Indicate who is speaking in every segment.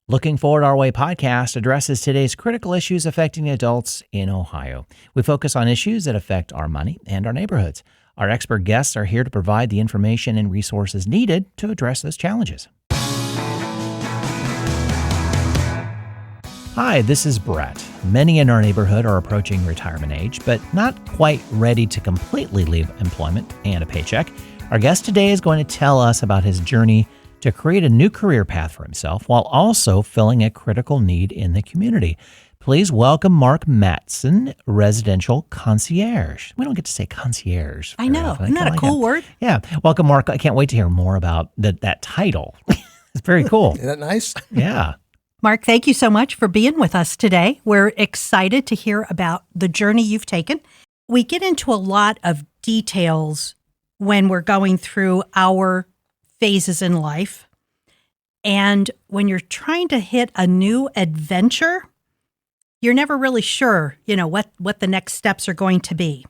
Speaker 1: Looking Forward Our Way podcast addresses today's critical issues affecting adults in Ohio. We focus on issues that affect our money and our neighborhoods. Our expert guests are here to provide the information and resources needed to address those challenges. Hi, this is Brett. Many in our neighborhood are approaching retirement age, but not quite ready to completely leave employment and a paycheck. Our guest today is going to tell us about his journey to create a new career path for himself while also filling a critical need in the community. Please welcome Mark Matson, residential concierge. We don't get to say concierge.
Speaker 2: I know. Isn't that a cool word?
Speaker 1: Yeah. Welcome, Mark. I can't wait to hear more about that title. It's very cool.
Speaker 3: Isn't that nice?
Speaker 1: Yeah.
Speaker 2: Mark, thank you so much for being with us today. We're excited to hear about the journey you've taken. We get into a lot of details when we're going through our phases in life. And when you're trying to hit a new adventure, you're never really sure, what the next steps are going to be.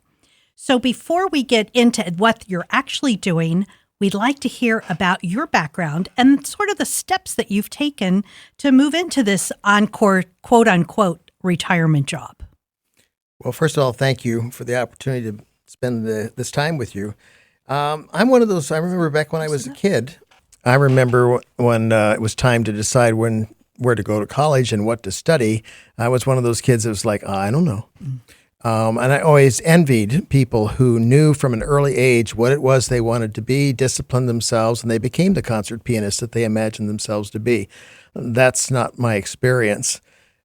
Speaker 2: So before we get into what you're actually doing, we'd like to hear about your background and sort of the steps that you've taken to move into this Encore, quote unquote, retirement job.
Speaker 3: Well, first of all, thank you for the opportunity to spend this time with you. I'm one of those, I remember back when I was a kid, I remember when it was time to decide where to go to college and what to study. I was one of those kids that was like, I don't know. And I always envied people who knew from an early age what it was they wanted to be, disciplined themselves, and they became the concert pianist that they imagined themselves to be. That's not my experience.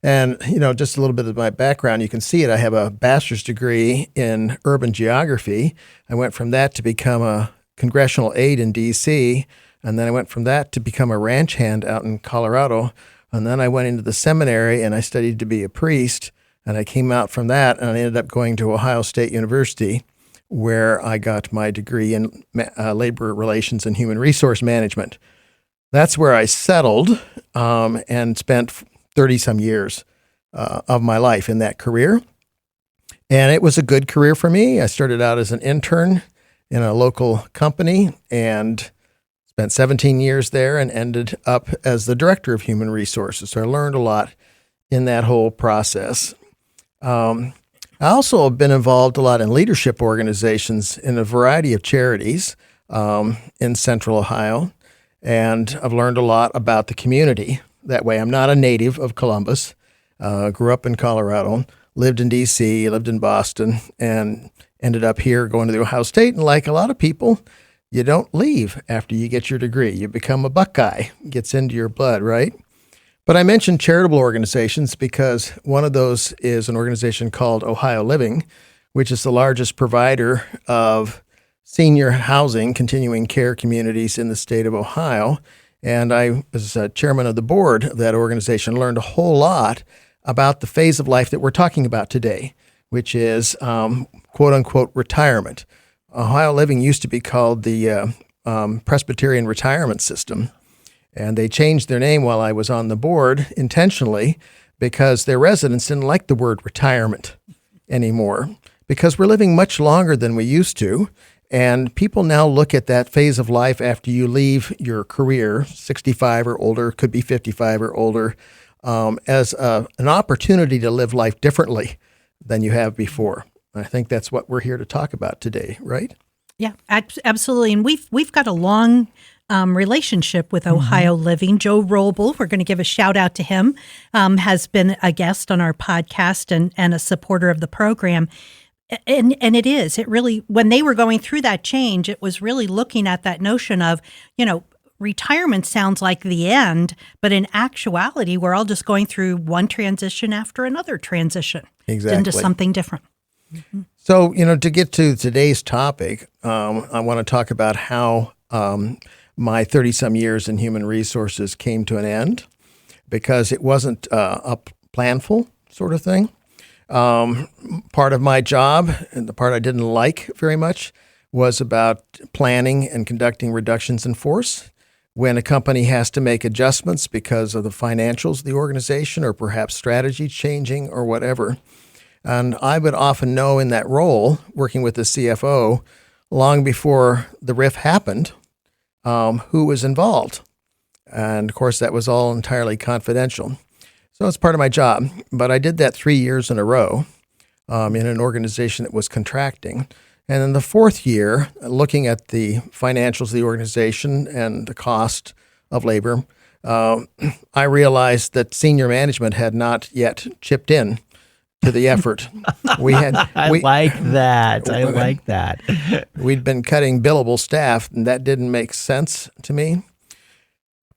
Speaker 3: And, just a little bit of my background, you can see it. I have a bachelor's degree in urban geography. I went from that to become a congressional aide in D.C., and then I went from that to become a ranch hand out in Colorado. And then I went into the seminary and I studied to be a priest. And I came out from that and I ended up going to Ohio State University, where I got my degree in labor relations and human resource management. That's where I settled and spent 30-some years of my life in that career. And it was a good career for me. I started out as an intern in a local company and spent 17 years there and ended up as the director of human resources. So I learned a lot in that whole process. I also have been involved a lot in leadership organizations in a variety of charities in Central Ohio. And I've learned a lot about the community that way. I'm not a native of Columbus, grew up in Colorado, lived in D.C., lived in Boston, and ended up here going to the Ohio State. And like a lot of people, you don't leave after you get your degree. You become a Buckeye. It gets into your blood, right? But I mentioned charitable organizations because one of those is an organization called Ohio Living, which is the largest provider of senior housing, continuing care communities in the state of Ohio. And I was chairman of the board of that organization, learned a whole lot about the phase of life that we're talking about today, which is quote unquote retirement. Ohio Living used to be called the Presbyterian Retirement System. And they changed their name while I was on the board intentionally because their residents didn't like the word retirement anymore because we're living much longer than we used to. And people now look at that phase of life after you leave your career, 65 or older, could be 55 or older, as an opportunity to live life differently than you have before. I think that's what we're here to talk about today, right?
Speaker 2: Yeah, absolutely. And we've got a long relationship with Ohio Living. Joe Roble, we're going to give a shout out to him, has been a guest on our podcast and a supporter of the program. And it really, when they were going through that change, it was really looking at that notion of, retirement sounds like the end, but in actuality, we're all just going through one transition after another transition into something different. Mm-hmm.
Speaker 3: So, to get to today's topic, I want to talk about how my 30-some years in human resources came to an end because it wasn't a planful sort of thing. Part of my job, and the part I didn't like very much, was about planning and conducting reductions in force when a company has to make adjustments because of the financials of the organization or perhaps strategy changing or whatever. And I would often know in that role, working with the CFO, long before the RIF happened, who was involved. And of course, that was all entirely confidential. So it's part of my job. But I did that 3 years in a row in an organization that was contracting. And in the fourth year, looking at the financials of the organization and the cost of labor, I realized that senior management had not yet chipped in to the effort.
Speaker 1: I like that.
Speaker 3: We'd been cutting billable staff, and that didn't make sense to me.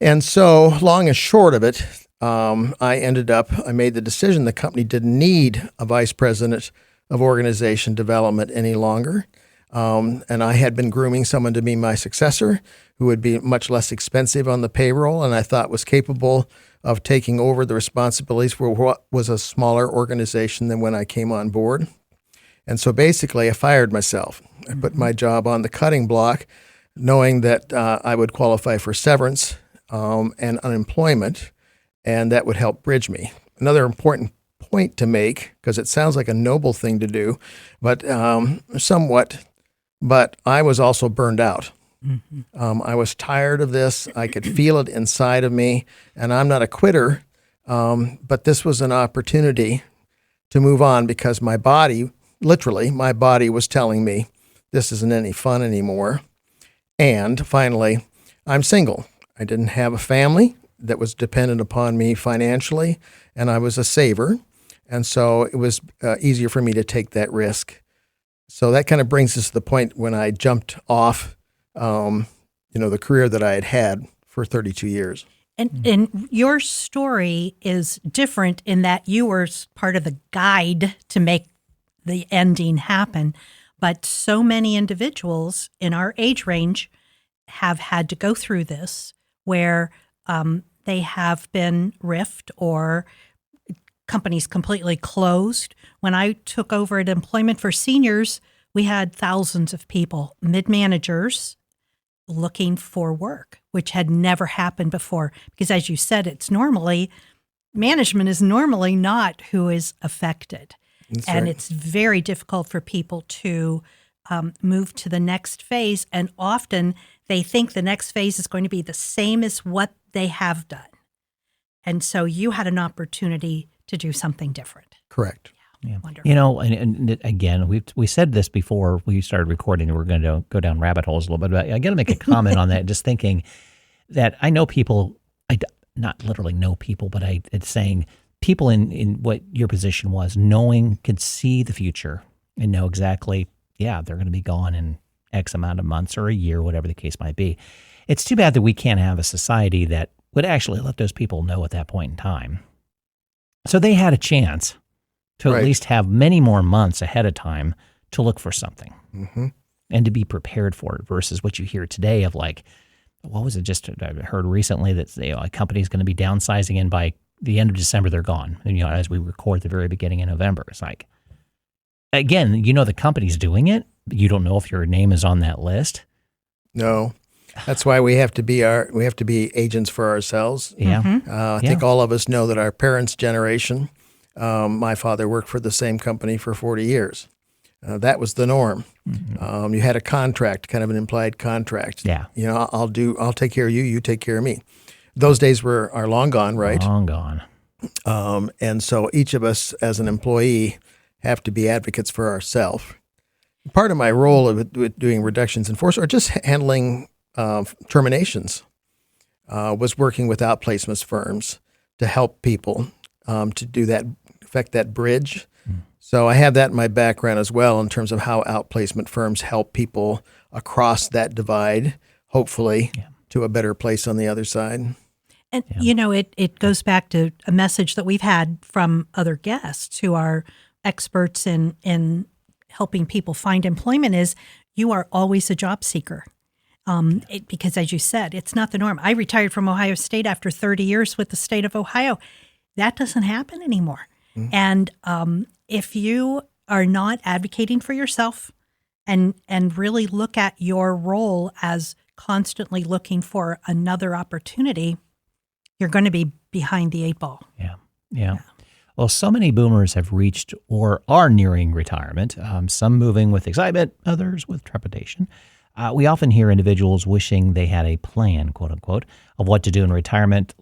Speaker 3: And so, long and short of it, I made the decision the company didn't need a vice president of organization development any longer. And I had been grooming someone to be my successor who would be much less expensive on the payroll, and I thought was capable of taking over the responsibilities for what was a smaller organization than when I came on board. And so basically, I fired myself. I put my job on the cutting block, knowing that I would qualify for severance and unemployment, and that would help bridge me. Another important point to make, because it sounds like a noble thing to do, but somewhat, but I was also burned out. I was tired of this. I could feel it inside of me, and I'm not a quitter, but this was an opportunity to move on because my body, literally, my body was telling me this isn't any fun anymore. And finally, I'm single. I didn't have a family that was dependent upon me financially, and I was a saver. And so it was easier for me to take that risk. So that kind of brings us to the point when I jumped off, the career that I had had for 32 years.
Speaker 2: And your story is different in that you were part of the guide to make the ending happen. But so many individuals in our age range have had to go through this where they have been riffed or companies completely closed. When I took over at Employment for Seniors, we had thousands of people, mid-managers, looking for work, which had never happened before. Because as you said, management is normally not who is affected.
Speaker 3: That's
Speaker 2: and
Speaker 3: right.
Speaker 2: It's very difficult for people to move to the next phase. And often they think the next phase is going to be the same as what they have done. And so you had an opportunity to do something different.
Speaker 3: Correct.
Speaker 1: Yeah.
Speaker 2: Wonderful.
Speaker 1: And again, we said this before we started recording, and we're going to go down rabbit holes a little bit, but I got to make a comment on that, just thinking that I know people, I not literally know people, but it's saying people in what your position was, could see the future and know exactly, they're going to be gone in X amount of months or a year, whatever the case might be. It's too bad that we can't have a society that would actually let those people know at that point in time. So they had a chance to at least have many more months ahead of time to look for something and to be prepared for it versus what you hear today of like, what was it just I heard recently that a company's going to be downsizing and by the end of December, they're gone. And, as we record the very beginning of November, it's like, again, the company's doing it, but you don't know if your name is on that list.
Speaker 3: No. That's why we have to be agents for ourselves.
Speaker 1: Yeah.
Speaker 3: I think all of us know that our parents' generation, my father worked for the same company for 40 years. That was the norm. Mm-hmm. You had a contract, kind of an implied contract.
Speaker 1: Yeah.
Speaker 3: I'll take care of you, you take care of me. Those days are long gone, right?
Speaker 1: Long gone.
Speaker 3: And so each of us as an employee have to be advocates for ourselves. Part of my role with doing reductions in force or just handling terminations was working with outplacement firms to help people to do that, affect that bridge. So I have that in my background as well in terms of how outplacement firms help people across that divide, hopefully, to a better place on the other side.
Speaker 2: And, it goes back to a message that we've had from other guests who are experts in helping people find employment is you are always a job seeker. Because as you said, it's not the norm. I retired from Ohio State after 30 years with the state of Ohio. That doesn't happen anymore. Mm-hmm. And if you are not advocating for yourself and really look at your role as constantly looking for another opportunity, you're going to be behind the eight ball.
Speaker 1: Yeah. Well, so many boomers have reached or are nearing retirement, some moving with excitement, others with trepidation. We often hear individuals wishing they had a plan, quote unquote, of what to do in retirement.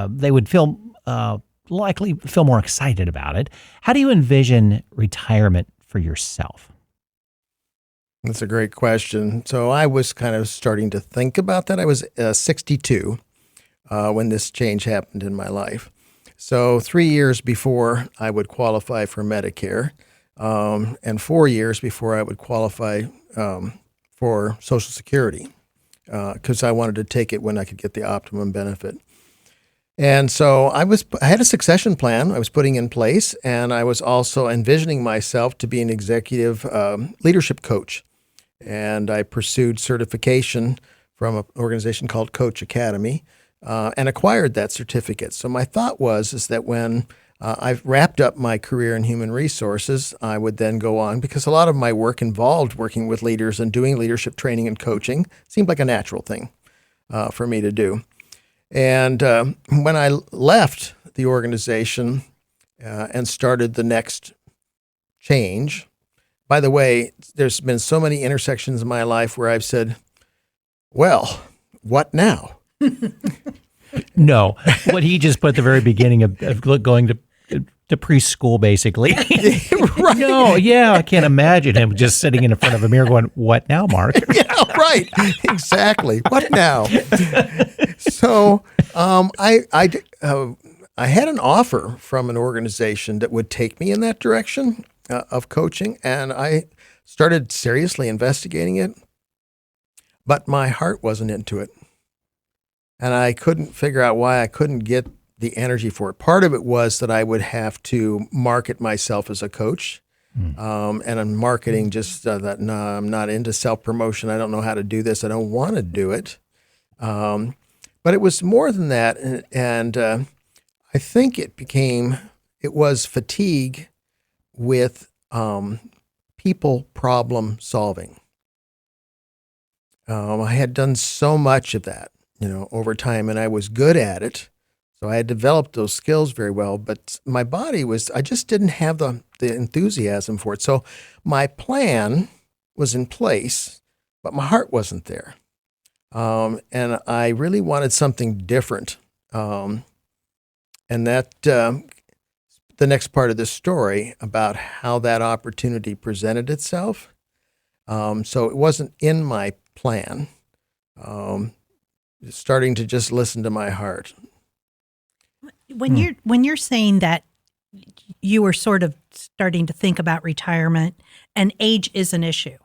Speaker 1: They would likely feel more excited about it. How do you envision retirement for yourself?
Speaker 3: That's a great question. So I was kind of starting to think about that. I was 62 when this change happened in my life. So 3 years before I would qualify for Medicare, and 4 years before I would qualify for Social Security, because I wanted to take it when I could get the optimum benefit. And so I had a succession plan I was putting in place, and I was also envisioning myself to be an executive leadership coach. And I pursued certification from an organization called Coach Academy, and acquired that certificate. So my thought is that when I've wrapped up my career in human resources, I would then go on, because a lot of my work involved working with leaders and doing leadership training and coaching. Seemed like a natural thing for me to do. And when I left the organization and started the next change, by the way, there's been so many intersections in my life where I've said, well, what now?
Speaker 1: No, what he just put at the very beginning of going to preschool, basically.
Speaker 3: Right.
Speaker 1: No, yeah, I can't imagine him just sitting in front of a mirror going, "What now, Mark?"
Speaker 3: Yeah, right. Exactly. What now? So I had an offer from an organization that would take me in that direction of coaching, and I started seriously investigating it, but my heart wasn't into it. And I couldn't figure out why I couldn't get the energy for it. Part of it was that I would have to market myself as a coach. And I'm marketing just that, no, I'm not into self-promotion. I don't know how to do this. I don't want to do it. But it was more than that. And I think it was fatigue with people problem solving. I had done so much of that, over time, and I was good at it. So I had developed those skills very well, but my body I just didn't have the enthusiasm for it. So my plan was in place, but my heart wasn't there. And I really wanted something different. And that, the next part of this story about how that opportunity presented itself. So it wasn't in my plan. Starting to just listen to my heart.
Speaker 2: When you're saying that you were sort of starting to think about retirement, and age is an issue.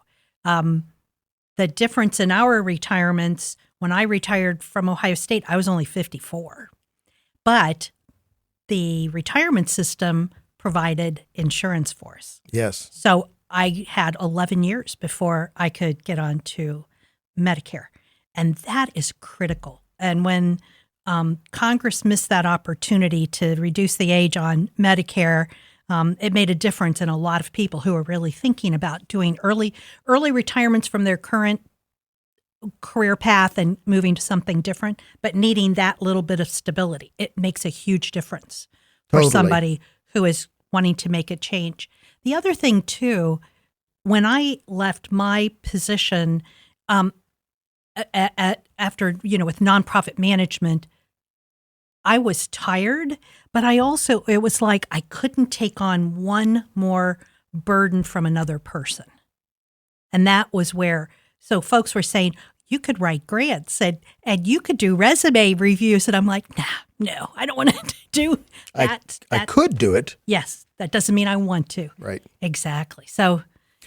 Speaker 2: The difference in our retirements, when I retired from Ohio State, I was only 54. But the retirement system provided insurance for us.
Speaker 3: Yes.
Speaker 2: So I had 11 years before I could get on to Medicare. And that is critical. And when Congress missed that opportunity to reduce the age on Medicare, it made a difference in a lot of people who are really thinking about doing early retirements from their current career path and moving to something different, but needing that little bit of stability. It makes a huge difference for somebody who is wanting to make a change. The other thing, too, when I left my position after, with nonprofit management, I was tired, but it was like I couldn't take on one more burden from another person. And that was so folks were saying, you could write grants and you could do resume reviews. And I'm like, no, I don't want to do that.
Speaker 3: I could do it.
Speaker 2: Yes. That doesn't mean I want to.
Speaker 3: Right.
Speaker 2: Exactly. So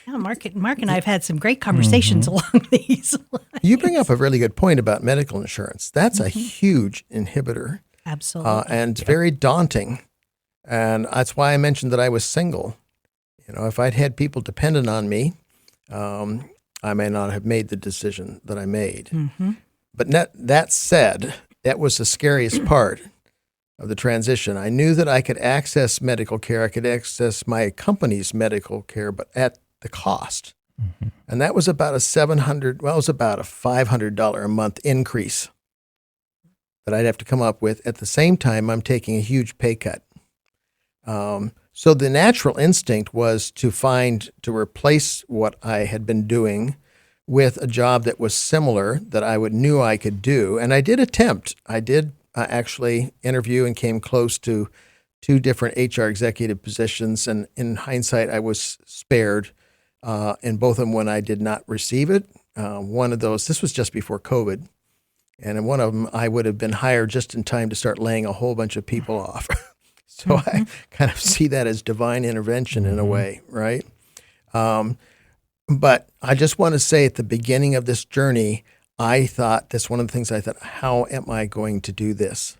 Speaker 2: Mark and I have had some great conversations along these lines.
Speaker 3: You bring up a really good point about medical insurance. That's a huge inhibitor.
Speaker 2: Absolutely.
Speaker 3: And it's very daunting. And that's why I mentioned that I was single. If I'd had people dependent on me, I may not have made the decision that I made. Mm-hmm. But that said, that was the scariest part of the transition. I knew that I could access medical care. I could access my company's medical care, but at the cost. Mm-hmm. And that was about a $500 a month increase that I'd have to come up with. At the same time, I'm taking a huge pay cut. So the natural instinct was to replace what I had been doing with a job that was similar that knew I could do. And I did attempt. I did actually interview and came close to 2 different HR executive positions. And in hindsight, I was spared in both of them when I did not receive it. One of those, this was just before COVID. And in one of them, I would have been hired just in time to start laying a whole bunch of people off. So I kind of see that as divine intervention in a way, right? But I just want to say at the beginning of this journey, I thought, that's one of the things I thought, how am I going to do this?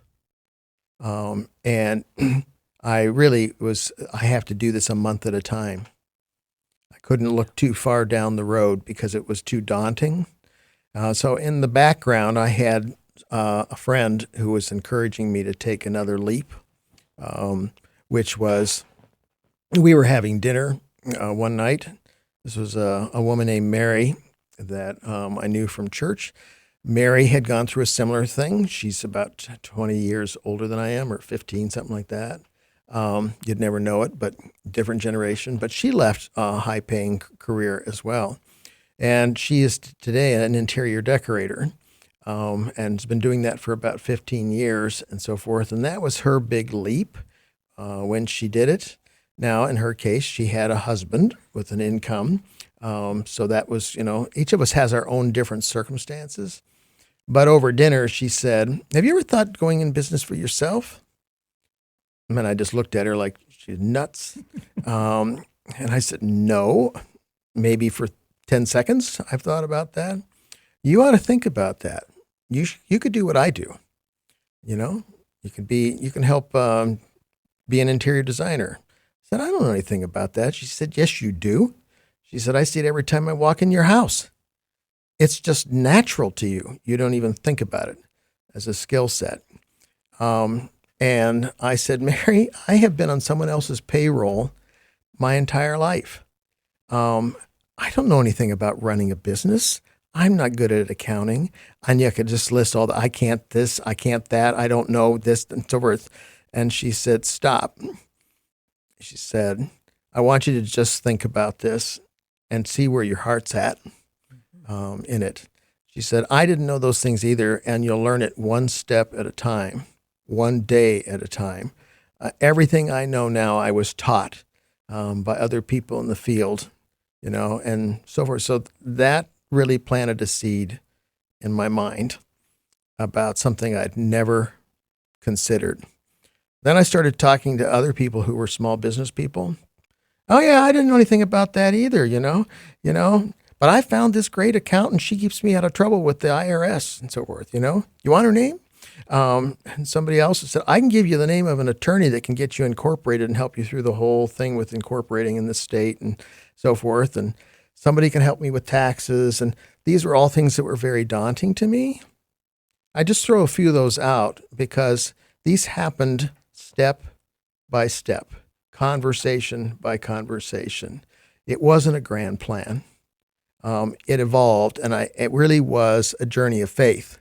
Speaker 3: And I really I have to do this a month at a time. I couldn't look too far down the road because it was too daunting. So in the background, I had a friend who was encouraging me to take another leap, which was, we were having dinner one night. This was a woman named Mary that I knew from church. Mary had gone through a similar thing. She's about 20 years older than I am, or 15, something like that. You'd never know it, but different generation. But she left a high-paying career as well. And she is today an interior decorator and has been doing that for about 15 years and so forth. And that was her big leap when she did it. Now, in her case, she had a husband with an income. So that was, each of us has our own different circumstances. But over dinner, she said, "Have you ever thought going in business for yourself?" And I just looked at her like she's nuts. And I said, "No, maybe for 10 seconds, I've thought about that." "You ought to think about that. You could do what I do. You can help be an interior designer." I said, "I don't know anything about that." She said, "Yes, you do." She said, "I see it every time I walk in your house. It's just natural to you. You don't even think about it as a skill set." And I said, "Mary, I have been on someone else's payroll my entire life. I don't know anything about running a business. I'm not good at accounting." And you could just list all the, I can't this, I can't that, I don't know this, and so forth. And she said, "Stop." She said, "I want you to just think about this and see where your heart's at in it." She said, "I didn't know those things either, and you'll learn it one step at a time, one day at a time. Everything I know now, I was taught by other people in the field, and so forth." So that really planted a seed in my mind about something I'd never considered. Then I started talking to other people who were small business people. "Oh yeah, I didn't know anything about that either, but I found this great accountant. She keeps me out of trouble with the IRS and so forth, You want her name?" And somebody else said, "I can give you the name of an attorney that can get you incorporated and help you through the whole thing with incorporating in the state and so forth. And somebody can help me with taxes." And these were all things that were very daunting to me. I just throw a few of those out because these happened step by step, conversation by conversation. It wasn't a grand plan. It evolved, and it really was a journey of faith.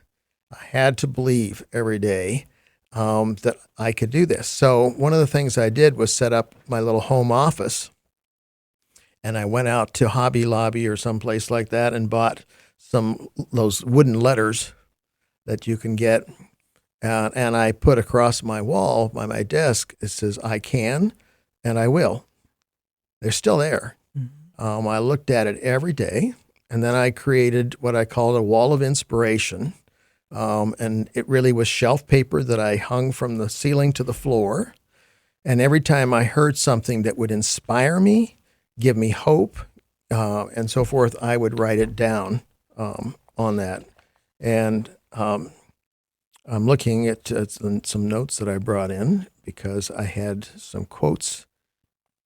Speaker 3: I had to believe every day that I could do this. So one of the things I did was set up my little home office, and I went out to Hobby Lobby or someplace like that and bought those wooden letters that you can get, and I put across my wall by my desk, it says, "I can and I will." They're still there. I looked at it every day, and then I created what I called a wall of inspiration. And it really was shelf paper that I hung from the ceiling to the floor. And every time I heard something that would inspire me, give me hope, and so forth, I would write it down on that. And I'm looking at some notes that I brought in because I had some quotes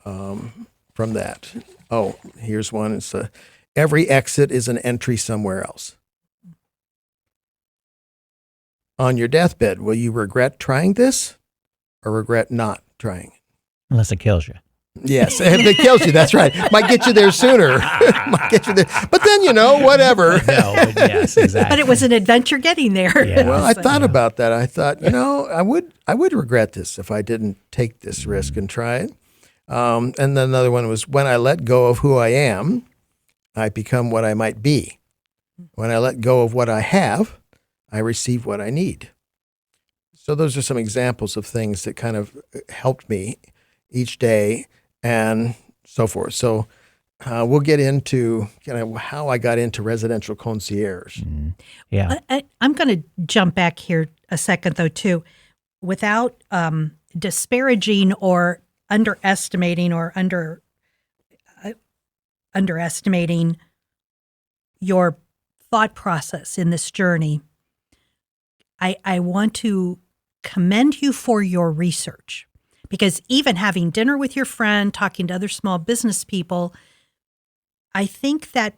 Speaker 3: from that. Oh, here's one. It's "Every exit is an entry somewhere else." On your deathbed, will you regret trying this or regret not trying it?
Speaker 1: Unless it kills you.
Speaker 3: Yes, if it kills you, that's right. Might get you there sooner. Might get you there. But then, whatever.
Speaker 1: No, but yes, exactly.
Speaker 2: But it was an adventure getting there.
Speaker 1: Yeah.
Speaker 3: Well, I thought about that. I thought, I would regret this if I didn't take this risk and try it. And then another one was, "When I let go of who I am, I become what I might be." When I let go of what I have, I receive what I need. So those are some examples of things that kind of helped me each day and so forth. So we'll get into how I got into residential concierge.
Speaker 1: Yeah.
Speaker 2: I'm going to jump back here a second, though, too, without disparaging or underestimating underestimating your thought process in this journey. I want to commend you for your research, because even having dinner with your friend, talking to other small business people, I think that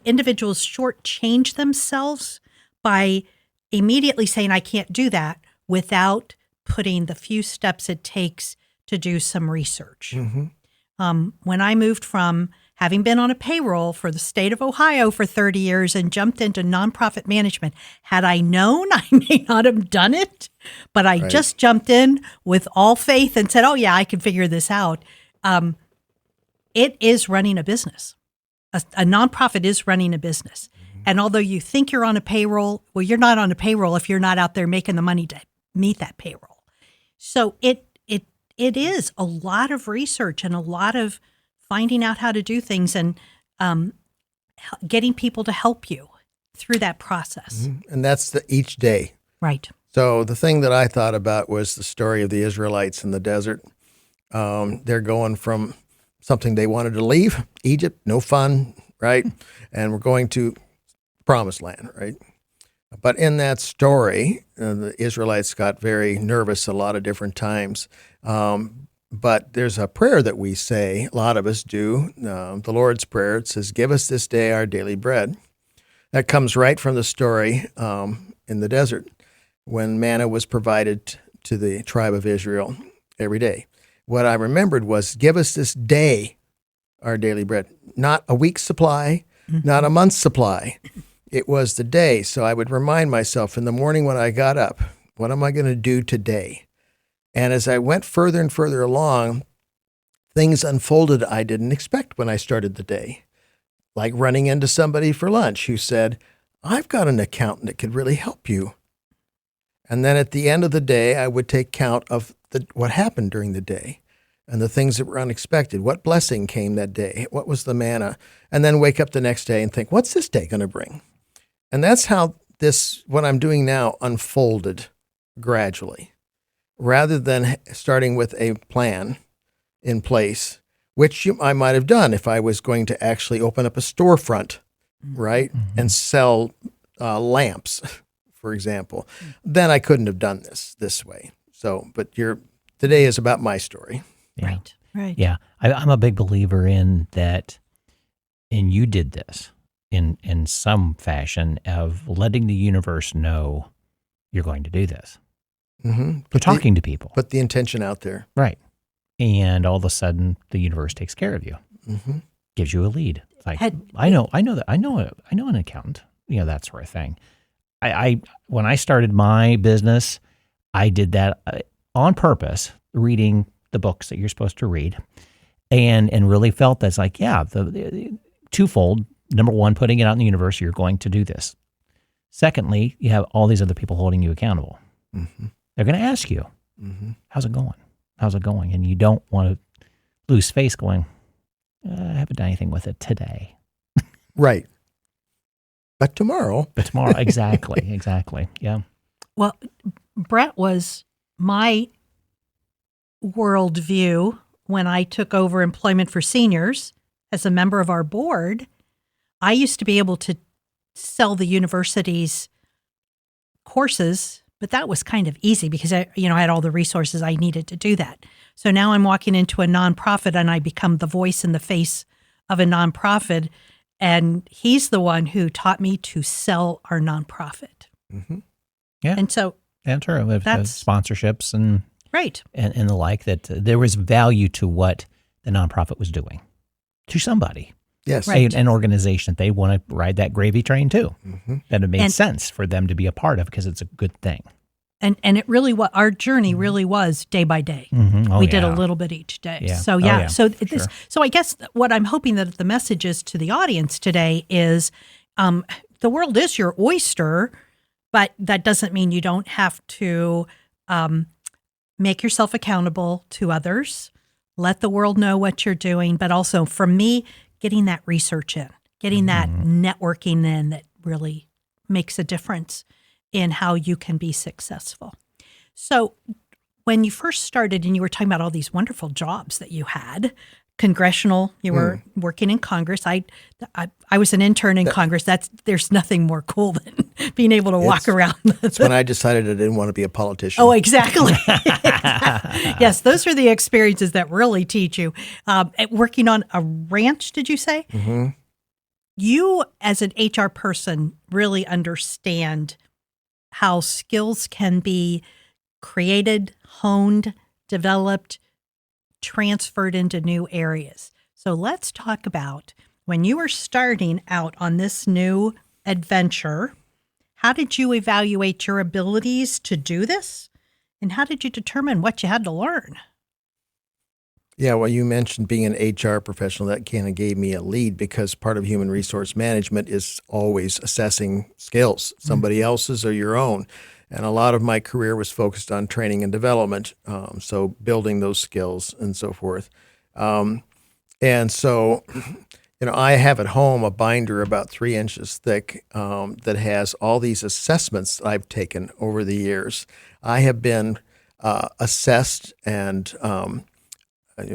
Speaker 2: individuals shortchange themselves by immediately saying, I can't do that, without putting the few steps it takes to do some research. When I moved from having been on a payroll for the state of Ohio for 30 years and jumped into nonprofit management, had I known, I may not have done it, but I just jumped in with all faith and said, oh yeah, I can figure this out. It is running a business. A nonprofit is running a business. And although you think you're on a payroll, well, you're not on a payroll if you're not out there making the money to meet that payroll. So it is a lot of research and a lot of finding out how to do things and getting people to help you through that process.
Speaker 3: And that's each day.
Speaker 2: Right.
Speaker 3: So the thing that I thought about was the story of the Israelites in the desert. They're going from something they wanted to leave, Egypt, no fun, right? And we're going to Promised Land, right? But in that story, the Israelites got very nervous a lot of different times. But there's a prayer that we say, a lot of us do, the Lord's Prayer. It says, give us this day our daily bread. That comes right from the story in the desert when manna was provided to the tribe of Israel every day. What I remembered was, give us this day our daily bread, not a week's supply, not a month's supply. It was the day. So I would remind myself in the morning when I got up, what am I going to do today? And as I went further and further along, things unfolded I didn't expect when I started the day. Like running into somebody for lunch who said, I've got an accountant that could really help you. And then at the end of the day, I would take count of what happened during the day and the things that were unexpected. What blessing came that day? What was the manna? And then wake up the next day and think, what's this day going to bring? And that's how what I'm doing now, unfolded gradually. Rather than starting with a plan in place, which I might have done if I was going to actually open up a storefront, right, and sell lamps, for example, then I couldn't have done this way. So, but today is about my story.
Speaker 1: Yeah.
Speaker 2: Right.
Speaker 1: Yeah. I'm a big believer in that, and you did this in some fashion of letting the universe know you're going to do this. You're talking to people.
Speaker 3: Put the intention out there.
Speaker 1: Right. And all of a sudden the universe takes care of you. Gives you a lead. It's like, I know an accountant, that sort of thing. When I started my business, I did that on purpose, reading the books that you're supposed to read, and really felt that's like, the twofold. Number one, putting it out in the universe, you're going to do this. Secondly, you have all these other people holding you accountable. They're going to ask you, how's it going? How's it going? And you don't want to lose face going, I haven't done anything with it today.
Speaker 3: Right. But tomorrow.
Speaker 1: Exactly. Yeah.
Speaker 2: Well, Brett was my worldview when I took over employment for seniors as a member of our board. I used to be able to sell the university's courses, but that was kind of easy because I had all the resources I needed to do that. So now I'm walking into a nonprofit and I become the voice and the face of a nonprofit. And he's the one who taught me to sell our nonprofit.
Speaker 1: Yeah.
Speaker 2: And so
Speaker 1: true. With sponsorships and
Speaker 2: right.
Speaker 1: And the like, that there was value to what the nonprofit was doing to somebody.
Speaker 3: Yes.
Speaker 2: Right.
Speaker 1: An organization that they want to ride that gravy train too. That it made sense for them to be a part of because it's a good thing.
Speaker 2: And it really was, our journey really was day by day. We did a little bit each day.
Speaker 1: Yeah.
Speaker 2: So So I guess what I'm hoping that the message is to the audience today is the world is your oyster, but that doesn't mean you don't have to make yourself accountable to others, let the world know what you're doing, but also for me, getting that research in, getting that networking in that really makes a difference in how you can be successful. So when you first started and you were talking about all these wonderful jobs that you had, congressional, you were working in Congress. I was an intern in Congress. There's nothing more cool than being able to walk around.
Speaker 3: That's when I decided I didn't want to be a politician.
Speaker 2: Oh, exactly. Yes, those are the experiences that really teach you. Working on a ranch, did you say?
Speaker 3: Mm-hmm.
Speaker 2: You, as an HR person, really understand how skills can be created, honed, developed, transferred into new areas. So let's talk about when you were starting out on this new adventure, how did you evaluate your abilities to do this? And how did you determine what you had to learn?
Speaker 3: Yeah, well, you mentioned being an HR professional. That kind of gave me a lead because part of human resource management is always assessing skills, somebody else's or your own. And a lot of my career was focused on training and development, so building those skills and so forth. And so, I have at home a binder about 3 inches thick that has all these assessments I've taken over the years. I have been assessed and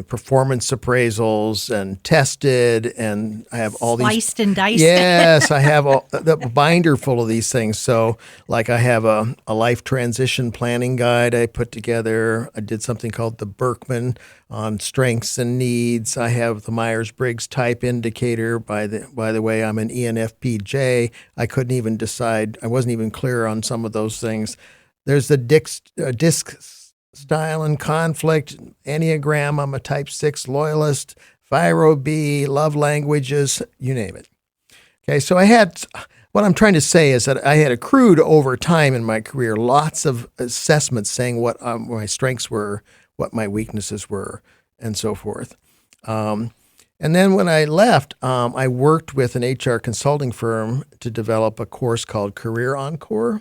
Speaker 3: performance appraisals and tested, and I have all
Speaker 2: Sliced and diced.
Speaker 3: Yes, I have the binder full of these things. So, like, I have a life transition planning guide I put together. I did something called the Berkman on strengths and needs. I have the Myers-Briggs type indicator. By the way, I'm an ENFPJ. I couldn't even decide. I wasn't even clear on some of those things. There's the DISC style and conflict, Enneagram, I'm a type 6 loyalist, Phiro B, love languages, you name it. Okay, so what I'm trying to say is that I had accrued over time in my career lots of assessments saying what my strengths were, what my weaknesses were, and so forth. And then when I left, I worked with an HR consulting firm to develop a course called Career Encore.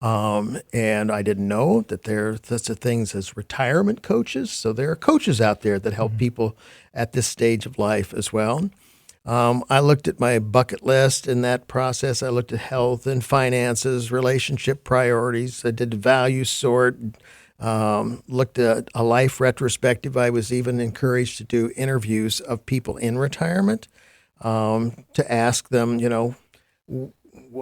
Speaker 3: And I didn't know that there are such things as retirement coaches. So there are coaches out there that help people at this stage of life as well. I looked at my bucket list in that process. I looked at health and finances, relationship priorities. I did value sort, looked at a life retrospective. I was even encouraged to do interviews of people in retirement to ask them,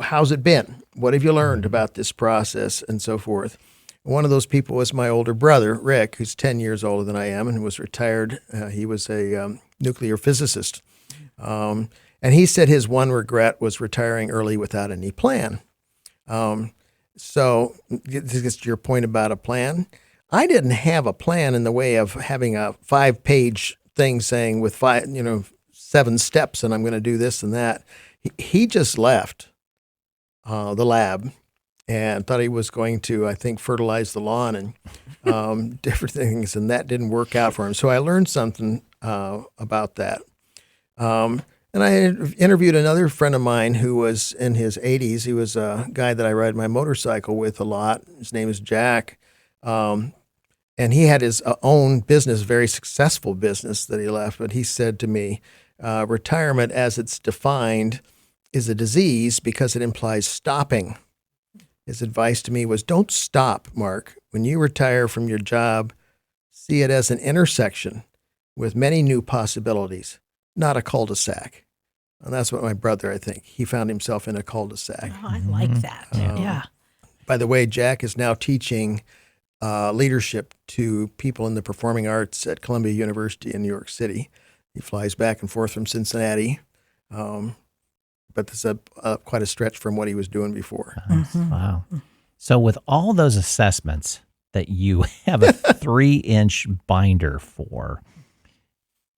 Speaker 3: how's it been? What have you learned about this process and so forth? One of those people was my older brother, Rick, who's 10 years older than I am and was retired. He was a nuclear physicist. And he said his one regret was retiring early without any plan. So this gets to your point about a plan. I didn't have a plan in the way of having a 5-page thing saying with 7 steps and I'm going to do this and that. He just left the lab and thought he was going to, I think, fertilize the lawn and different things, and that didn't work out for him. So I learned something about that. And I interviewed another friend of mine who was in his 80s. He was a guy that I ride my motorcycle with a lot. His name is Jack. And he had his own business, very successful business that he left. But he said to me, retirement as it's defined is a disease because it implies stopping. His advice to me was, don't stop, Mark. When you retire from your job, see it as an intersection with many new possibilities, not a cul-de-sac. And that's what my brother, I think, he found himself in a cul-de-sac.
Speaker 2: Oh, I like that. Yeah.
Speaker 3: By the way, Jack is now teaching leadership to people in the performing arts at Columbia University in New York City. He flies back and forth from Cincinnati. But it's quite a stretch from what he was doing before.
Speaker 1: Wow. So with all those assessments that you have a 3-inch binder for,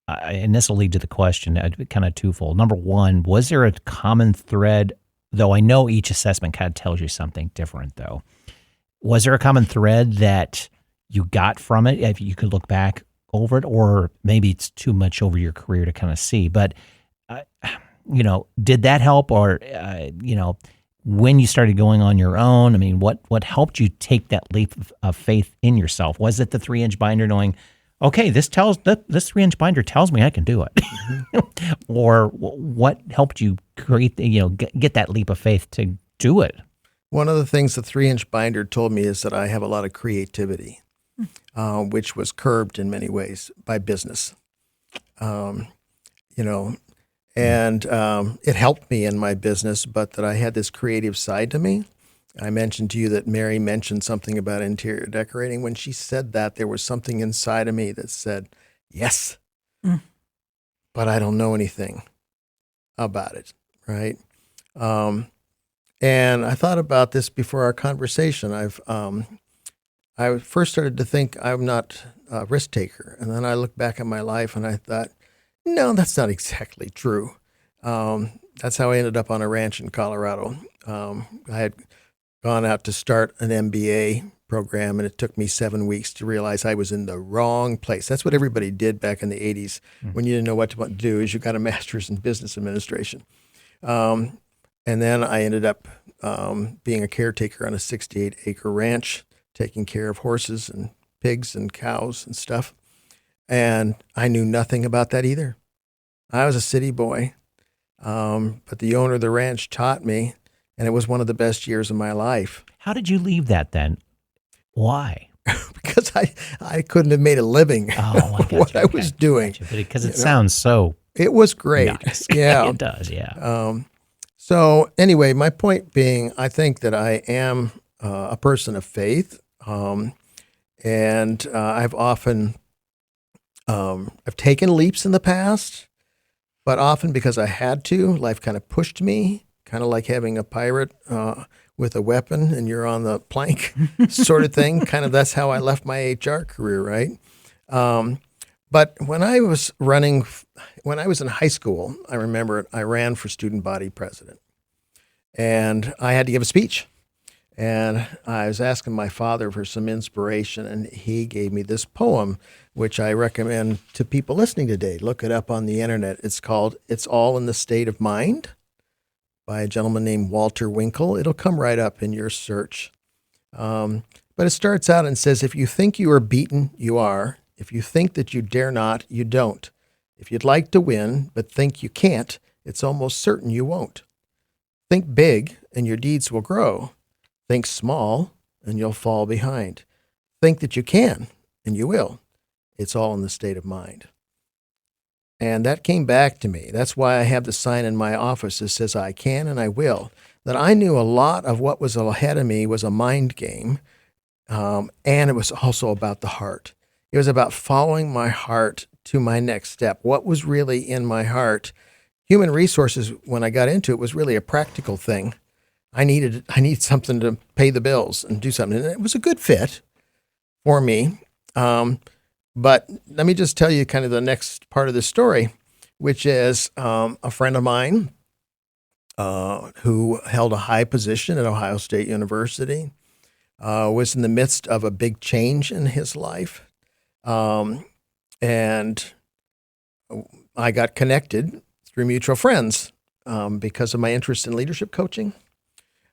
Speaker 1: and this will lead to the question, kind of twofold. Number one, was there a common thread, though I know each assessment kind of tells you something different, though. Was there a common thread that you got from it, if you could look back over it, or maybe it's too much over your career to kind of see, but did that help, or when you started going on your own? I mean, what helped you take that leap of faith in yourself? Was it the 3-inch binder, knowing, okay, this 3-inch binder tells me I can do it, or what helped you create, get that leap of faith to do it?
Speaker 3: One of the things the 3-inch binder told me is that I have a lot of creativity, which was curbed in many ways by business. And it helped me in my business, but that I had this creative side to me. I mentioned to you that Mary mentioned something about interior decorating. When she said that, there was something inside of me that said, yes, but I don't know anything about it, right? And I thought about this before our conversation. I first started to think I'm not a risk taker. And then I looked back at my life and I thought, no, that's not exactly true. That's how I ended up on a ranch in Colorado. I had gone out to start an MBA program, and it took me 7 weeks to realize I was in the wrong place. That's what everybody did back in the 80s when you didn't know what to do, is you got a master's in business administration. And then I ended up being a caretaker on a 68-acre ranch, taking care of horses and pigs and cows and stuff. And I knew nothing about that either. I was a city boy, but the owner of the ranch taught me, and it was one of the best years of my life.
Speaker 1: How did you leave that then? Why?
Speaker 3: Because I couldn't have made a living what I was doing.
Speaker 1: Because it sounds so...
Speaker 3: It was great.
Speaker 1: Nice.
Speaker 3: Yeah.
Speaker 1: It does, yeah.
Speaker 3: So anyway, my point being, I think that I am a person of faith, and I've often... I've taken leaps in the past, but often because I had to. Life kind of pushed me, kind of like having a pirate with a weapon and you're on the plank sort of thing. Kind of that's how I left my HR career, right? But when I was in high school, I remember I ran for student body president, and I had to give a speech. And I was asking my father for some inspiration, and he gave me this poem, which I recommend to people listening today. Look it up on the internet. It's called "It's All in the State of Mind" by a gentleman named Walter Winkle. It'll come right up in your search. But it starts out and says, if you think you are beaten, you are. If you think that you dare not, you don't. If you'd like to win, but think you can't, it's almost certain you won't. Think big, and your deeds will grow. Think small, and you'll fall behind. Think that you can, and you will. It's all in the state of mind. And that came back to me. That's why I have the sign in my office that says, I can and I will. That I knew a lot of what was ahead of me was a mind game, and it was also about the heart. It was about following my heart to my next step. What was really in my heart? Human resources, when I got into it, was really a practical thing. I need something to pay the bills and do something. And it was a good fit for me. But let me just tell you kind of the next part of the story, which is a friend of mine who held a high position at Ohio State University, was in the midst of a big change in his life. And I got connected through mutual friends because of my interest in leadership coaching.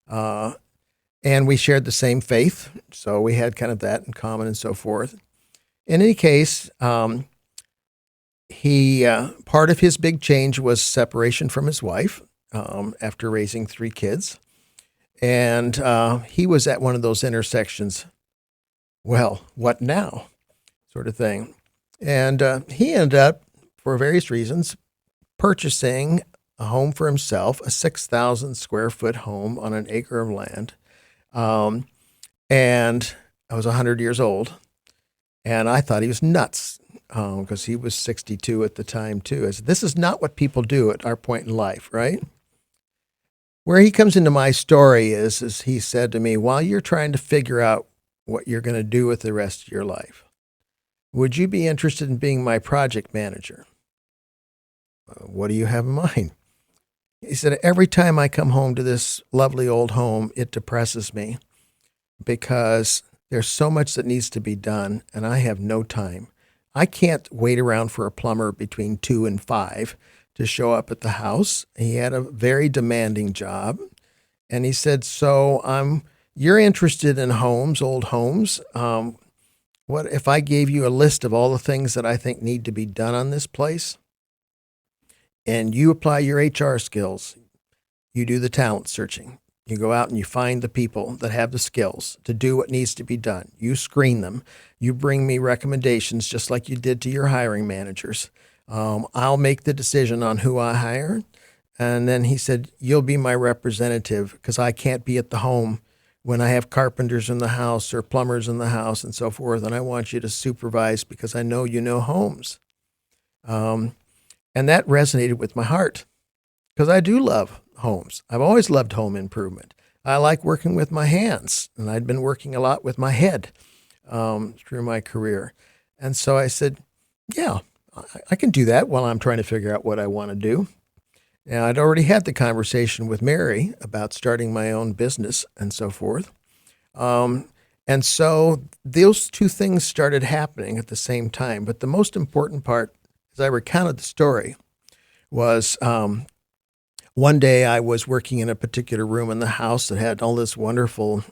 Speaker 3: And we shared the same faith, so we had kind of that in common and so forth. In any case, part of his big change was separation from his wife after raising 3 kids. And he was at one of those intersections, well, what now, sort of thing. And he ended up, for various reasons, purchasing a home for himself, a 6,000 square foot home on an acre of land. And I was 100 years old, and I thought he was nuts because he was 62 at the time too. I said, this is not what people do at our point in life, right? Where he comes into my story is he said to me, while you're trying to figure out what you're going to do with the rest of your life, would you be interested in being my project manager? What do you have in mind? He said, every time I come home to this lovely old home, it depresses me because there's so much that needs to be done, and I have no time. I can't wait around for a plumber between 2 and 5 to show up at the house. He had a very demanding job. And he said, so you're interested in homes, old homes. What if I gave you a list of all the things that I think need to be done on this place? And you apply your HR skills. You do the talent searching. You go out and you find the people that have the skills to do what needs to be done. You screen them. You bring me recommendations just like you did to your hiring managers. I'll make the decision on who I hire. And then he said, you'll be my representative because I can't be at the home when I have carpenters in the house or plumbers in the house and so forth. And I want you to supervise because I know you know homes. And that resonated with my heart because I do love homes. I've always loved home improvement. I like working with my hands, and I'd been working a lot with my head through my career. And so I said, yeah, I can do that while I'm trying to figure out what I want to do. Now, I'd already had the conversation with Mary about starting my own business and so forth. And so those two things started happening at the same time. But the most important part, as I recounted the story, was one day I was working in a particular room in the house that had all this wonderful,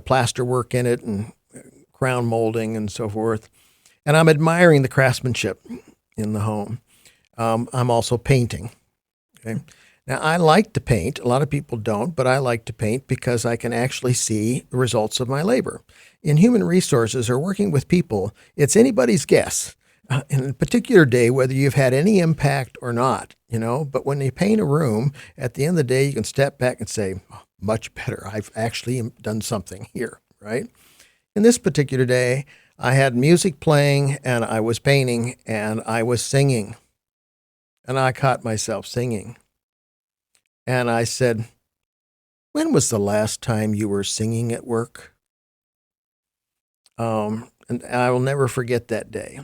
Speaker 3: plaster work in it and crown molding and so forth. And I'm admiring the craftsmanship in the home. I'm also painting. Okay. Now, I like to paint. A lot of people don't, but I like to paint because I can actually see the results of my labor. In human resources or working with people, it's anybody's guess. In a particular day, whether you've had any impact or not, but when you paint a room, at the end of the day, you can step back and say, oh, much better. I've actually done something here, right? In this particular day, I had music playing and I was painting and I was singing. And I caught myself singing. And I said, when was the last time you were singing at work? And I will never forget that day.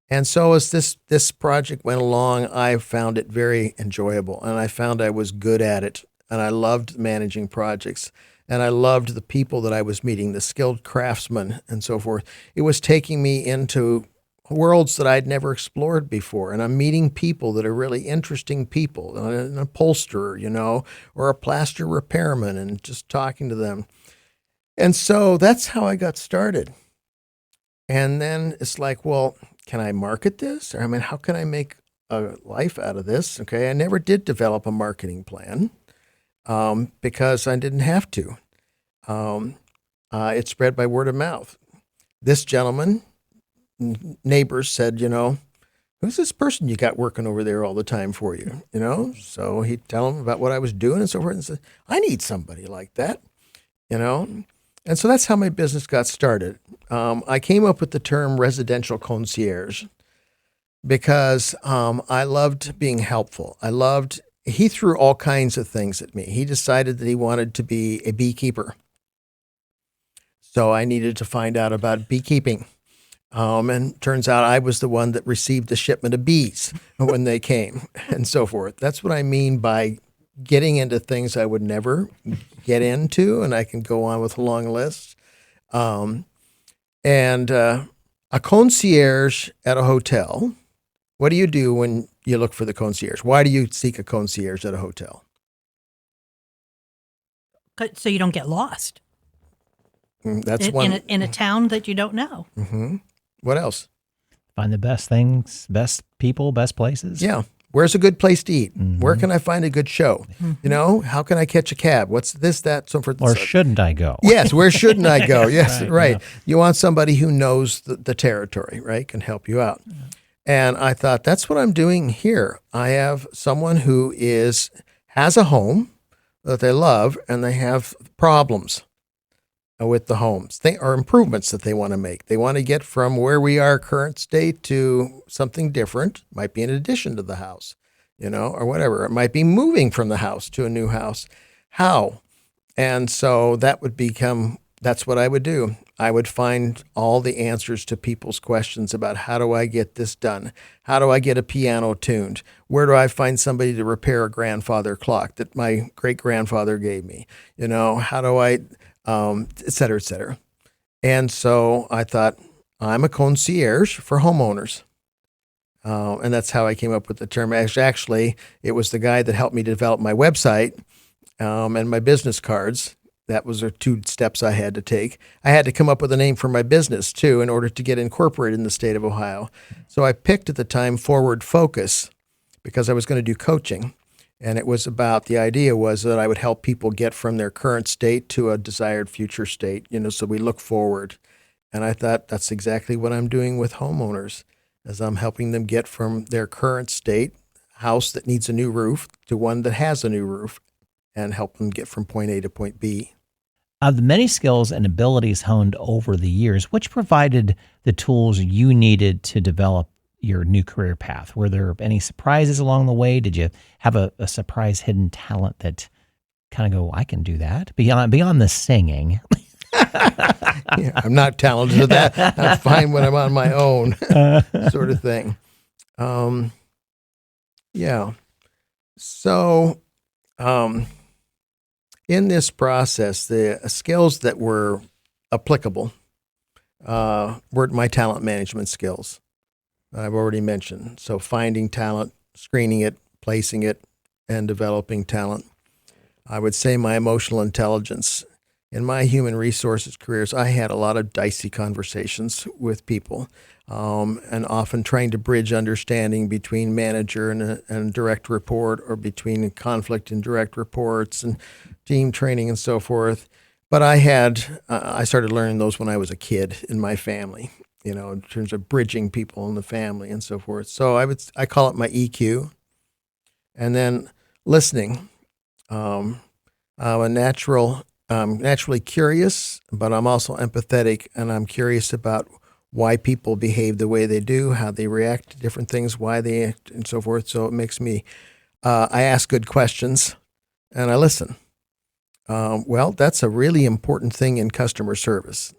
Speaker 3: And so as this project went along, I found it very enjoyable, and I found I was good at it, and I loved managing projects, and I loved the people that I was meeting, the skilled craftsmen and so forth. It was taking me into worlds that I'd never explored before, and I'm meeting people that are really interesting people, an upholsterer, or a plaster repairman, and just talking to them. And so that's how I got started. And then it's like, well, can I market this? Or, how can I make a life out of this? Okay, I never did develop a marketing plan because I didn't have to. It spread by word of mouth. This gentleman, neighbors said, who's this person you got working over there all the time for you? So he'd tell them about what I was doing and so forth and said, I need somebody like that, And so that's how my business got started. I came up with the term residential concierge because I loved being helpful. He threw all kinds of things at me. He decided that he wanted to be a beekeeper. So I needed to find out about beekeeping. And turns out I was the one that received the shipment of bees when they came and so forth. That's what I mean by getting into things I would never get into, and I can go on with a long list. And a concierge at a hotel, what do you do when you look for the concierge? Why do you seek a concierge at a hotel?
Speaker 2: So you don't get lost.
Speaker 3: That's one.
Speaker 2: In a town that you don't know.
Speaker 3: Mm-hmm. What else?
Speaker 1: Find the best things, best people, best places.
Speaker 3: Yeah. Where's a good place to eat?
Speaker 1: Mm-hmm.
Speaker 3: Where can I find a good show?
Speaker 2: Mm-hmm.
Speaker 3: How can I catch a cab? What's this, that, so forth?
Speaker 1: Or shouldn't I go?
Speaker 3: Yes, where shouldn't I go? Yes, right.
Speaker 1: Yeah.
Speaker 3: You want somebody who knows the territory, right? Can help you out. Yeah. And I thought, that's what I'm doing here. I have someone who has a home that they love, and they have problems with the homes. They are improvements that they want to make. They want to get from where we are current state to something different. Might be in addition to the house, or whatever. It might be moving from the house to a new house. How? And so that's what I would do. I would find all the answers to people's questions about how do I get this done? How do I get a piano tuned? Where do I find somebody to repair a grandfather clock that my great-grandfather gave me? How do I... et cetera, et cetera. And so I thought, I'm a concierge for homeowners. And that's how I came up with the term. Actually, it was the guy that helped me develop my website and my business cards. That was the 2 steps I had to take. I had to come up with a name for my business, too, in order to get incorporated in the state of Ohio. So I picked at the time Forward Focus because I was going to do coaching. And it was about, the idea was that I would help people get from their current state to a desired future state, so we look forward. And I thought that's exactly what I'm doing with homeowners, as I'm helping them get from their current state, house that needs a new roof, to one that has a new roof, and help them get from point A to point B.
Speaker 1: Of the many skills and abilities honed over the years, which provided the tools you needed to develop your new career path? Were there any surprises along the way? Did you have a surprise hidden talent that kind of go, I can do that? Beyond the singing.
Speaker 3: Yeah, I'm not talented at that. I'm fine when I'm on my own, sort of thing. Yeah. So, in this process, the skills that were applicable were my talent management skills. I've already mentioned. So finding talent, screening it, placing it, and developing talent. I would say my emotional intelligence. In my human resources careers, I had a lot of dicey conversations with people, and often trying to bridge understanding between manager and direct report, or between conflict and direct reports and team training and so forth. But I started learning those when I was a kid in my family, in terms of bridging people in the family and so forth. So I call it my EQ. And then listening. I'm naturally curious, but I'm also empathetic, and I'm curious about why people behave the way they do, how they react to different things, why they act, and so forth. So it makes me, I ask good questions, and I listen. Well, that's a really important thing in customer service.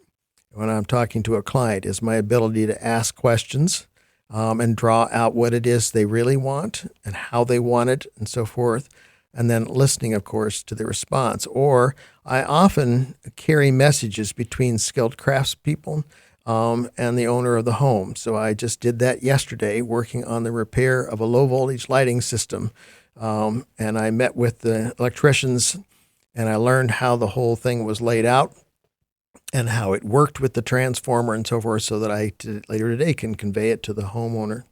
Speaker 3: When I'm talking to a client, is my ability to ask questions and draw out what it is they really want and how they want it and so forth. And then listening, of course, to the response. Or I often carry messages between skilled craftspeople and the owner of the home. So I just did that yesterday, working on the repair of a low-voltage lighting system. And I met with the electricians, and I learned how the whole thing was laid out and how it worked with the transformer and so forth, so that I later today can convey it to the homeowner.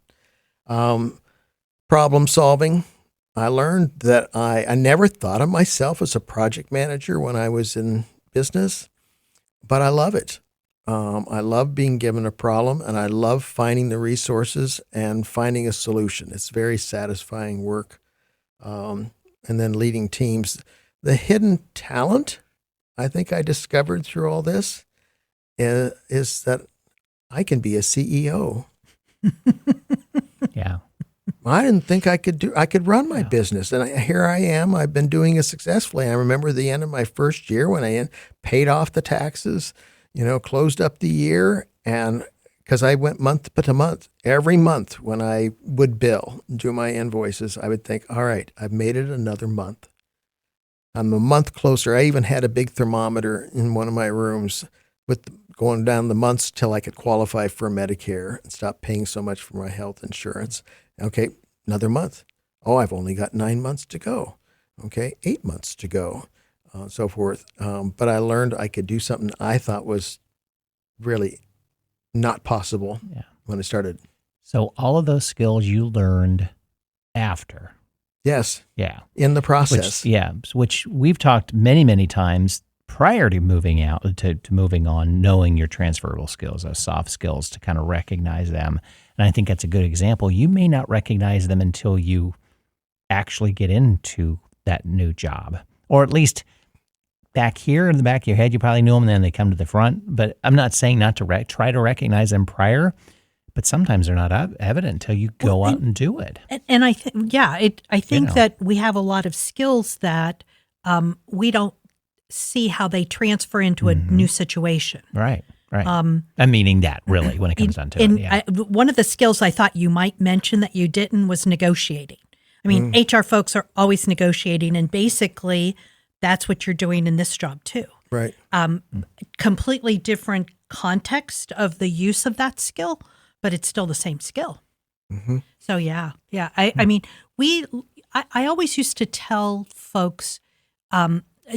Speaker 3: Problem solving. I learned that I never thought of myself as a project manager when I was in business, but I love it. I love being given a problem, and I love finding the resources and finding a solution. It's very satisfying work. And then leading teams. The hidden talent I think I discovered through all this is that I can be a CEO.
Speaker 1: Yeah.
Speaker 3: I didn't think I could run my business. And here I am. I've been doing it successfully. I remember the end of my first year when I paid off the taxes, closed up the year. And because I went month to month, every month when I would bill, do my invoices, I would think, all right, I've made it another month. I'm a month closer. I even had a big thermometer in one of my rooms with going down the months till I could qualify for Medicare and stop paying so much for my health insurance. Okay, another month. Oh, I've only got 9 months to go. Okay, 8 months to go, so forth. But I learned I could do something I thought was really not possible when I started.
Speaker 1: So all of those skills you learned after.
Speaker 3: Yes.
Speaker 1: Yeah.
Speaker 3: In the process.
Speaker 1: Which we've talked many, many times prior to moving out, to moving on, knowing your transferable skills, those soft skills, to kind of recognize them. And I think that's a good example. You may not recognize them until you actually get into that new job, or at least back here in the back of your head, you probably knew them, and then they come to the front. But I'm not saying not to try to recognize them prior, but sometimes they're not evident until you go out and do it.
Speaker 2: And I think, I think that we have a lot of skills that we don't see how they transfer into a new situation.
Speaker 1: Right. I'm meaning that, really, when it comes down to it.
Speaker 2: One of the skills I thought you might mention that you didn't was negotiating. I mean, HR folks are always negotiating, and basically that's what you're doing in this job too.
Speaker 3: Right.
Speaker 2: Completely different context of the use of that skill, but it's still the same skill. So yeah. I mean, I always used to tell folks,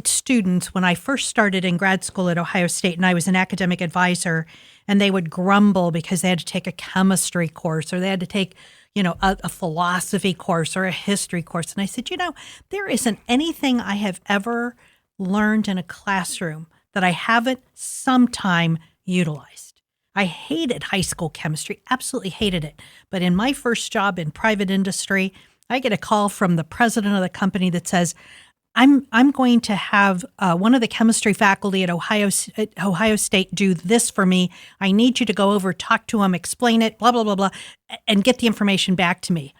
Speaker 2: students, when I first started in grad school at Ohio State, and I was an academic advisor, and they would grumble because they had to take a chemistry course or they had to take, a philosophy course or a history course. And I said, there isn't anything I have ever learned in a classroom that I haven't sometime utilized. I hated high school chemistry, absolutely hated it. But in my first job in private industry, I get a call from the president of the company that says, I'm going to have one of the chemistry faculty at Ohio State do this for me. I need you to go over, talk to him, explain it, blah, blah, blah, blah, and get the information back to me.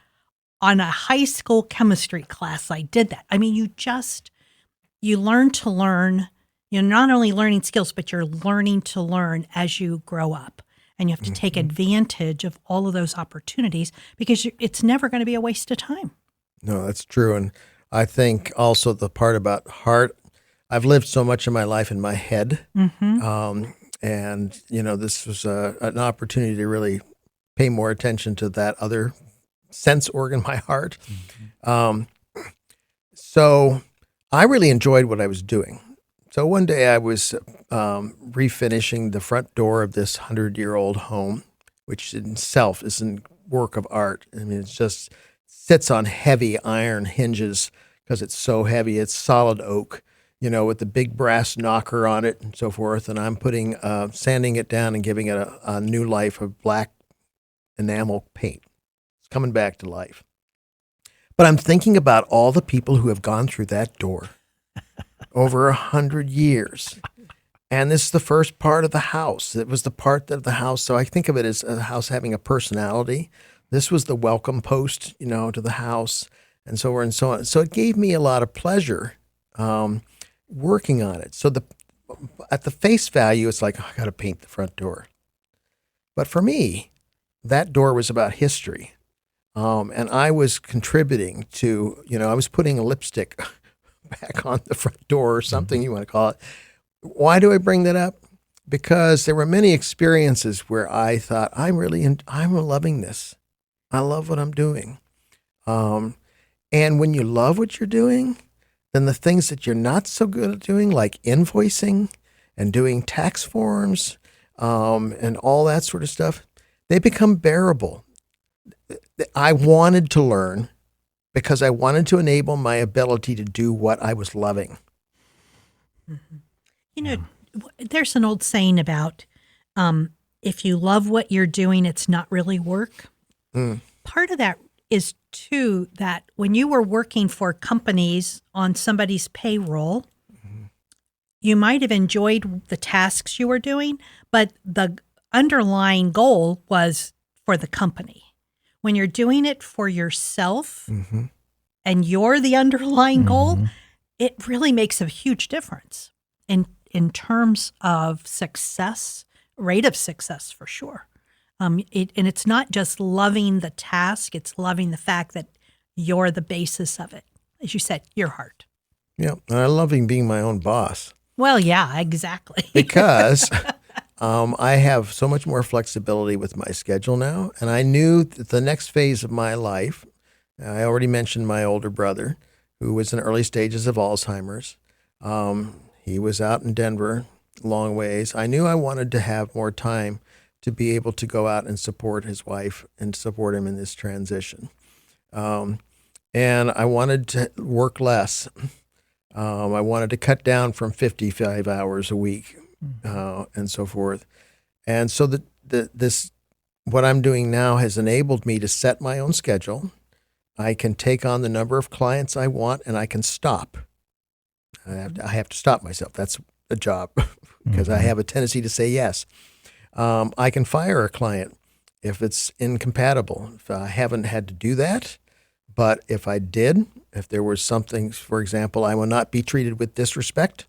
Speaker 2: On a high school chemistry class, I did that. I mean, you learn to learn. You're not only learning skills, but you're learning to learn as you grow up. And you have to take advantage of all of those opportunities because it's never going to be a waste of time.
Speaker 3: No, that's true. And I think also the part about heart, I've lived so much of my life in my head. And, this was an opportunity to really pay more attention to that other sense organ, my heart. So I really enjoyed what I was doing. So one day I was refinishing the front door of this 100-year-old home, which in itself is a work of art. I mean, it's just sits on heavy iron hinges because it's so heavy. It's solid oak, with the big brass knocker on it and so forth. And I'm sanding it down and giving it a new life of black enamel paint. It's coming back to life. But I'm thinking about all the people who have gone through that door over 100 years. And this is the first part of the house. It was the part of the house. So I think of it as a house having a personality. This was the welcome post, to the house, and so on and so on. So it gave me a lot of pleasure working on it. So at the face value, it's like, I got to paint the front door. But for me, that door was about history. And I was contributing to, I was putting a lipstick back on the front door or something you want to call it. Why do I bring that up? Because there were many experiences where I thought, I'm loving this. I love what I'm doing. And when you love what you're doing, then the things that you're not so good at doing, like invoicing and doing tax forms and all that sort of stuff, they become bearable. I wanted to learn because I wanted to enable my ability to do what I was loving.
Speaker 2: There's an old saying about if you love what you're doing, it's not really work. Part of that is, too, that when you were working for companies on somebody's payroll, you might have enjoyed the tasks you were doing, but the underlying goal was for the company. When you're doing it for yourself and you're the underlying goal, it really makes a huge difference in terms of success, rate of success for sure. And it's not just loving the task, it's loving the fact that you're the basis of it. As you said, your heart.
Speaker 3: Yeah, and I love being my own boss.
Speaker 2: Well, yeah, exactly.
Speaker 3: Because I have so much more flexibility with my schedule now. And I knew that the next phase of my life, I already mentioned my older brother, who was in early stages of Alzheimer's. He was out in Denver, long ways. I knew I wanted to have more time to be able to go out and support his wife and support him in this transition. And I wanted to work less. I wanted to cut down from 55 hours a week and so forth. And so what I'm doing now has enabled me to set my own schedule. I can take on the number of clients I want, and I can stop. I have to stop myself. That's a job because I have a tendency to say yes. I can fire a client if it's incompatible. If I haven't had to do that, but if I did, if there was something, for example, I will not be treated with disrespect.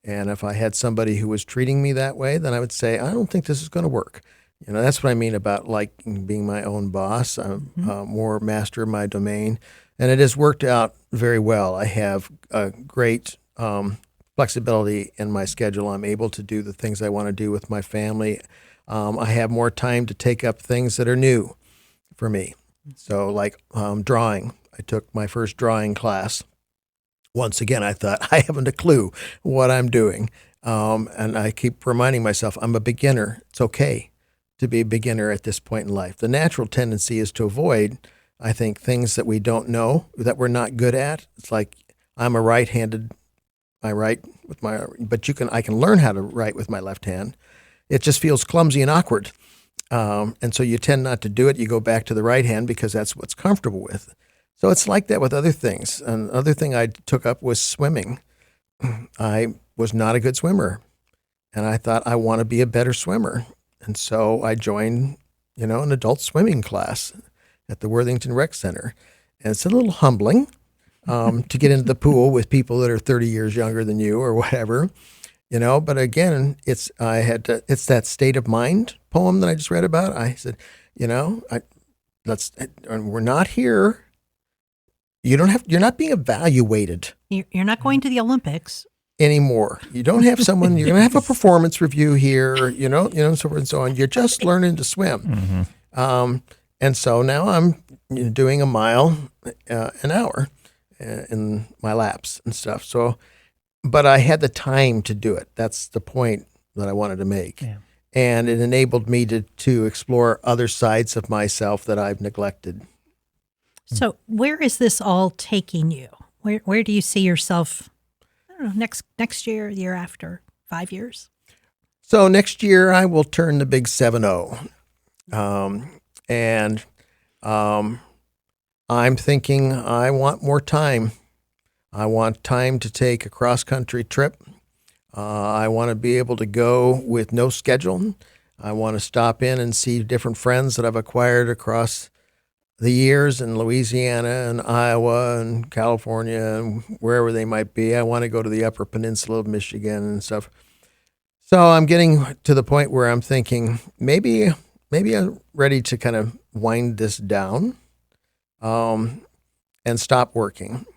Speaker 3: And if I had somebody who was treating me that way, then I would say, I don't think this is going to work. That's what I mean about being my own boss. I'm more master of my domain. And it has worked out very well. I have a great flexibility in my schedule. I'm able to do the things I want to do with my family. I have more time to take up things that are new. for me. So like drawing, I took my first drawing class. Once again, I thought, I haven't a clue what I'm doing. And I keep reminding myself, I'm a beginner. It's okay to be a beginner at this point in life. The natural tendency is to avoid, I think, things that we don't know, that we're not good at. It's like I'm a right-handed, I write with my, but I can learn how to write with my left hand. It just feels clumsy and awkward. And so you tend not to do it. You go back to the right hand because that's what's comfortable with. So it's like that with other things. Another thing I took up was swimming. I was not a good swimmer, and I thought I want to be a better swimmer. And so I joined, an adult swimming class at the Worthington Rec Center. And it's a little humbling to get into the pool with people that are 30 years younger than you or whatever, But again, it's that state of mind poem that I just read about. I said, we're not here. You're not being evaluated.
Speaker 2: You're not going to the Olympics
Speaker 3: anymore. You don't have someone, you're going to have a performance review here, and so forth and so on. You're just learning to swim. Mm-hmm. And so now I'm doing a mile an hour in my laps and stuff. So, but I had the time to do it. That's the point that I wanted to make. Yeah. And it enabled me to explore other sides of myself that I've neglected.
Speaker 2: So where is this all taking you? Where do you see yourself, I don't know, next year, the year after, 5 years?
Speaker 3: So next year I will turn the big 7-0. And I'm thinking I want more time. I want time to take a cross-country trip. I want to be able to go with no schedule. I want to stop in and see different friends that I've acquired across the years in Louisiana and Iowa and California and wherever they might be. I want to go to the Upper Peninsula of Michigan and stuff. So I'm getting to the point where I'm thinking maybe I'm ready to kind of wind this down and stop working.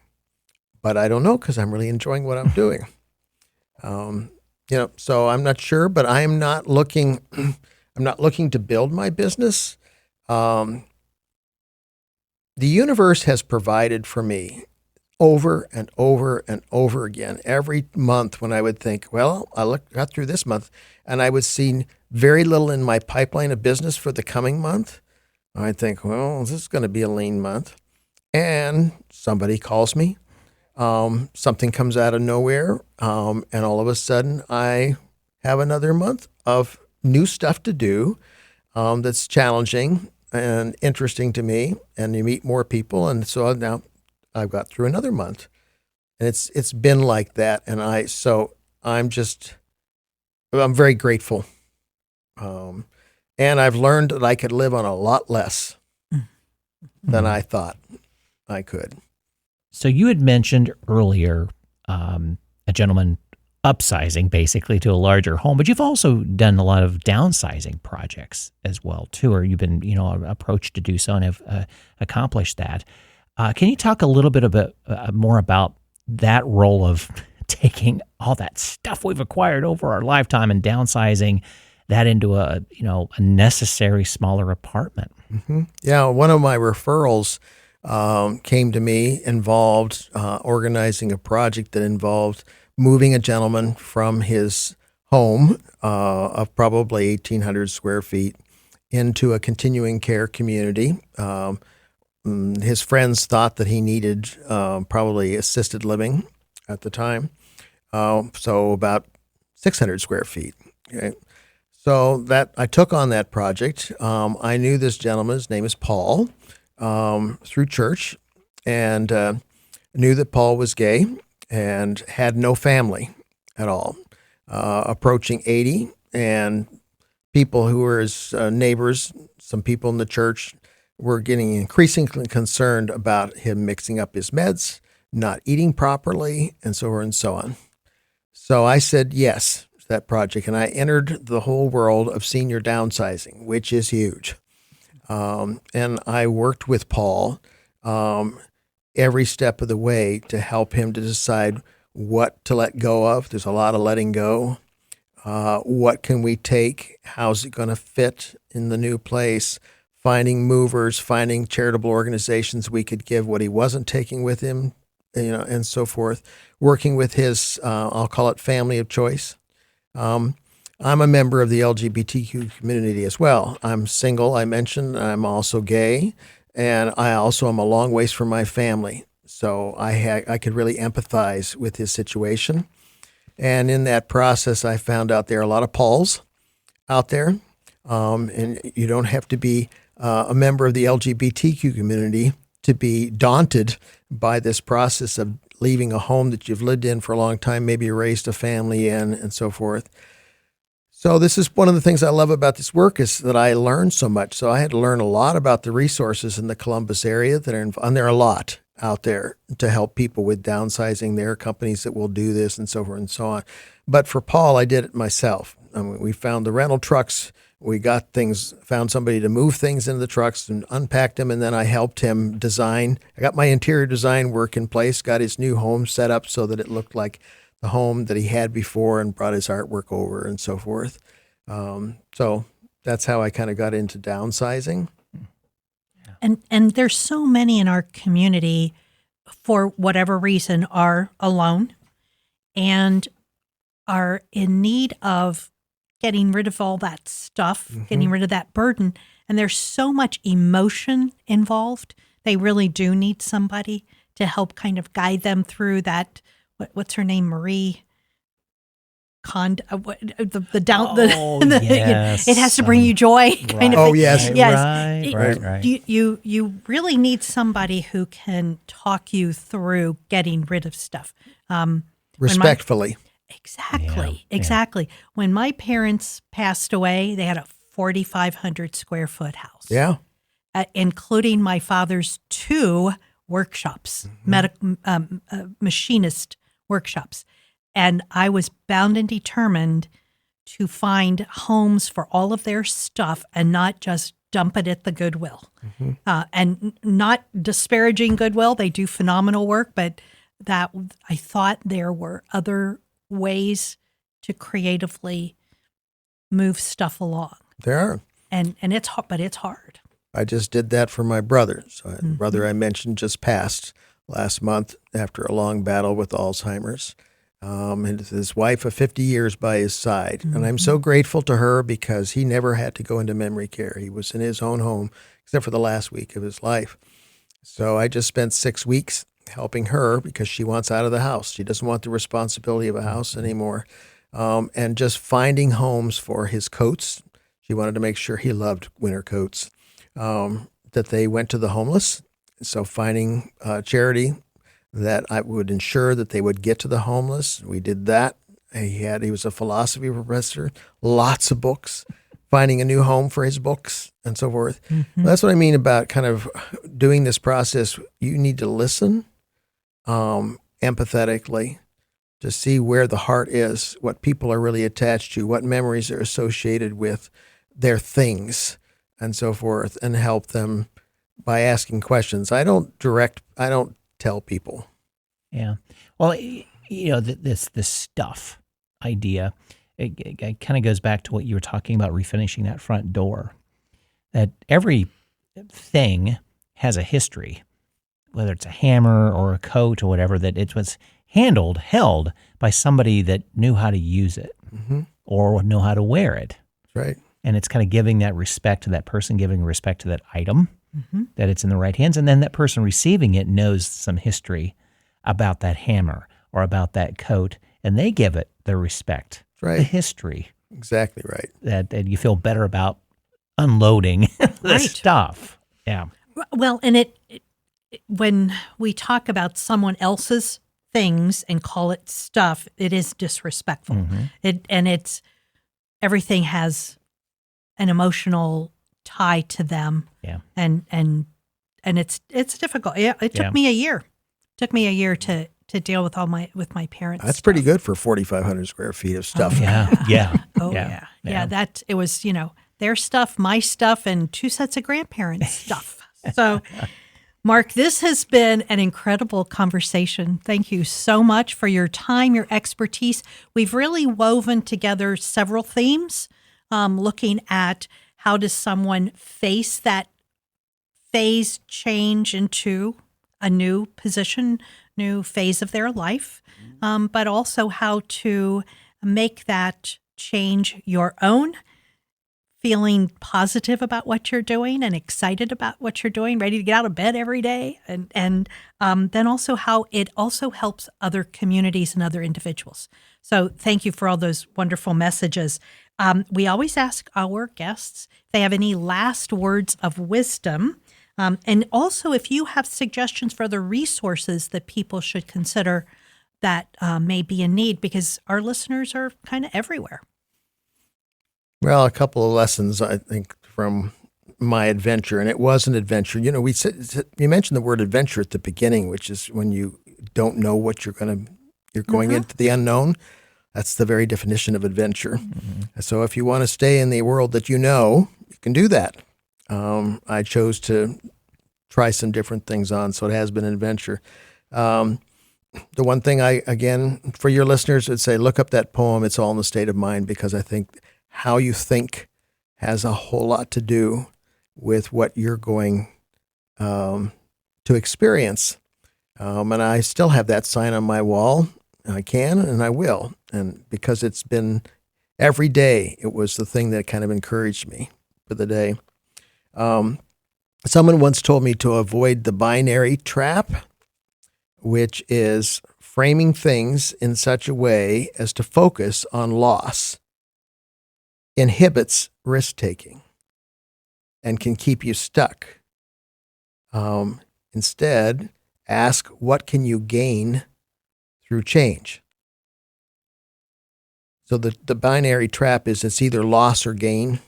Speaker 3: But I don't know because I'm really enjoying what I'm doing. So I'm not sure, but I'm not looking to build my business. The universe has provided for me over and over and over again. Every month when I would think, well, got through this month, and I would see very little in my pipeline of business for the coming month, I'd think, well, this is going to be a lean month. And somebody calls me. Something comes out of nowhere, and all of a sudden I have another month of new stuff to do that's challenging and interesting to me, and you meet more people, and so now I've got through another month, and it's been like that, and I'm very grateful, and I've learned that I could live on a lot less than I thought I could.
Speaker 1: So you had mentioned earlier a gentleman upsizing basically to a larger home, but you've also done a lot of downsizing projects as well too, or you've been, approached to do so and have accomplished that. Can you talk a little bit more about that role of taking all that stuff we've acquired over our lifetime and downsizing that into a necessary smaller apartment?
Speaker 3: Mm-hmm. Yeah, one of my referrals came to me, involved organizing a project that involved moving a gentleman from his home of probably 1,800 square feet into a continuing care community. His friends thought that he needed probably assisted living at the time, so about 600 square feet. Okay. So that I took on that project. I knew this gentleman, his name is Paul, through church, and knew that Paul was gay and had no family at all, approaching 80, and people who were his neighbors, some people in the church, were getting increasingly concerned about him mixing up his meds, not eating properly, and so on and so on. So I said yes to that project, and I entered the whole world of senior downsizing, which is huge. And I worked with Paul every step of the way to help him to decide what to let go of. There's a lot of letting go. What can we take? How's it going to fit in the new place? finding movers, finding charitable organizations we could give what he wasn't taking with him, and so forth. Working with his, I'll call it family of choice. I'm a member of the LGBTQ community as well. I'm single, I mentioned. I'm also gay, and I also am a long ways from my family. So I could really empathize with his situation. And in that process, I found out there are a lot of Pauls out there, and you don't have to be a member of the LGBTQ community to be daunted by this process of leaving a home that you've lived in for a long time, maybe raised a family in, and so forth. So this is one of the things I love about this work is that I learned so much. So I had to learn a lot about the resources in the Columbus area that are, and there are a lot out there to help people with downsizing. There are companies that will do this and so forth and so on. But for Paul, I did it myself. I mean, we found the rental trucks. We got things, found somebody to move things into the trucks and unpack them. And then I helped him design. I got my interior design work in place, got his new home set up so that it looked like the home that he had before, and brought his artwork over and so forth. So that's how I kind of got into downsizing.
Speaker 2: And there's so many in our community, for whatever reason, are alone and are in need of getting rid of all that stuff, getting rid of that burden. And there's so much emotion involved. They really do need somebody to help kind of guide them through that. What's her name? Marie Kondo.
Speaker 1: Yes.
Speaker 2: It has to bring you joy. Kind of.
Speaker 3: Oh, yes.
Speaker 1: Right.
Speaker 2: You really need somebody who can talk you through getting rid of stuff.
Speaker 3: Respectfully.
Speaker 2: Exactly. When my parents passed away, they had a 4,500 square foot house.
Speaker 3: Yeah.
Speaker 2: Including my father's 2 workshops, machinist workshops. And I was bound and determined to find homes for all of their stuff and not just dump it at the Goodwill. And not disparaging Goodwill. They do phenomenal work, but that I thought there were other ways to creatively move stuff along.
Speaker 3: There are.
Speaker 2: And it's hard, but it's hard.
Speaker 3: I just did that for my brother. So the brother I mentioned just passed last month after a long battle with Alzheimer's. And his wife of 50 years by his side. And I'm so grateful to her because he never had to go into memory care. He was in his own home, except for the last week of his life. So I just spent 6 weeks helping her because she wants out of the house. She doesn't want the responsibility of a house anymore. And just finding homes for his coats. She wanted to make sure he loved winter coats, that they went to the homeless. So finding charity that I would ensure that they would get to the homeless. We did that. He was a philosophy professor, lots of books, finding a new home for his books and so forth. Well, that's what I mean about kind of doing this process. You need to listen empathetically to see where the heart is, what people are really attached to, what memories are associated with their things and so forth, and help them by asking questions. I don't tell people.
Speaker 1: Yeah. Well, this stuff idea, it kind of goes back to what you were talking about, refinishing that front door, that every thing has a history, whether it's a hammer or a coat or whatever, that it was held by somebody that knew how to use it or know how to wear it.
Speaker 3: Right.
Speaker 1: And it's kind of giving that respect to that person, giving respect to that item, that it's in the right hands. And then that person receiving it knows some history about that hammer or about that coat, and they give it the respect,
Speaker 3: right.
Speaker 1: The history.
Speaker 3: Exactly right.
Speaker 1: That you feel better about unloading the stuff. Yeah.
Speaker 2: Well, and when we talk about someone else's things and call it stuff, it is disrespectful. Everything has an emotional tie to them.
Speaker 1: Yeah.
Speaker 2: And it's difficult. Yeah. It took me a year. It took me a year to deal with with my parents.
Speaker 3: That's pretty good for 4,500 square feet of stuff.
Speaker 1: Yeah.
Speaker 2: That it was, their stuff, my stuff, and 2 sets of grandparents' stuff. So, Mark, this has been an incredible conversation. Thank you so much for your time, your expertise. We've really woven together several themes, looking at how does someone face that phase change into a new position, new phase of their life, but also how to make that change your own, feeling positive about what you're doing and excited about what you're doing, ready to get out of bed every day, and then also how it also helps other communities and other individuals. So thank you for all those wonderful messages. We always ask our guests if they have any last words of wisdom, and also if you have suggestions for other resources that people should consider that may be in need, because our listeners are kind of everywhere.
Speaker 3: Well, a couple of lessons, I think, from my adventure, and it was an adventure. You know, you mentioned the word adventure at the beginning, which is when you don't know what you're going into the unknown. That's the very definition of adventure. Mm-hmm. So if you want to stay in the world that you know, you can do that. I chose to try some different things on, so it has been an adventure. The one thing again, for your listeners, would say, look up that poem, It's All in the State of Mind, because I think how you think has a whole lot to do with what you're going to experience. And I still have that sign on my wall. I can and I will. And because it's been every day, it was the thing that kind of encouraged me for the day. Someone once told me to avoid the binary trap, which is framing things in such a way as to focus on loss. Inhibits risk-taking and can keep you stuck. Instead, ask, what can you gain through change? So the binary trap is it's either loss or gain,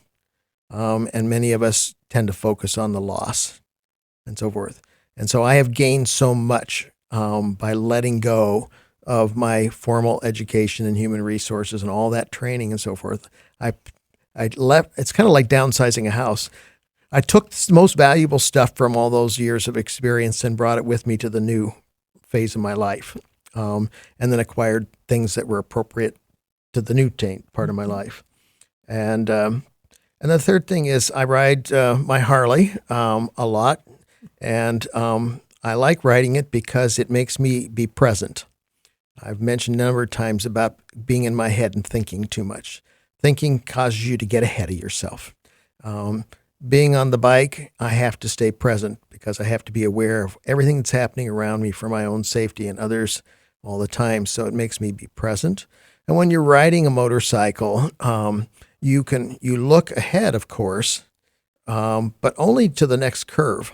Speaker 3: and many of us tend to focus on the loss and so forth. And so I have gained so much by letting go of my formal education in human resources and all that training and so forth. I left. It's kind of like downsizing a house. I took the most valuable stuff from all those years of experience and brought it with me to the new phase of my life, and then acquired things that were appropriate to the new part of my life. And the third thing is I ride my Harley a lot, and I like riding it because it makes me be present. I've mentioned a number of times about being in my head and thinking too much. Thinking causes you to get ahead of yourself. Being on the bike, I have to stay present because I have to be aware of everything that's happening around me for my own safety and others all the time. So it makes me be present. And when you're riding a motorcycle, you look ahead, of course, but only to the next curve.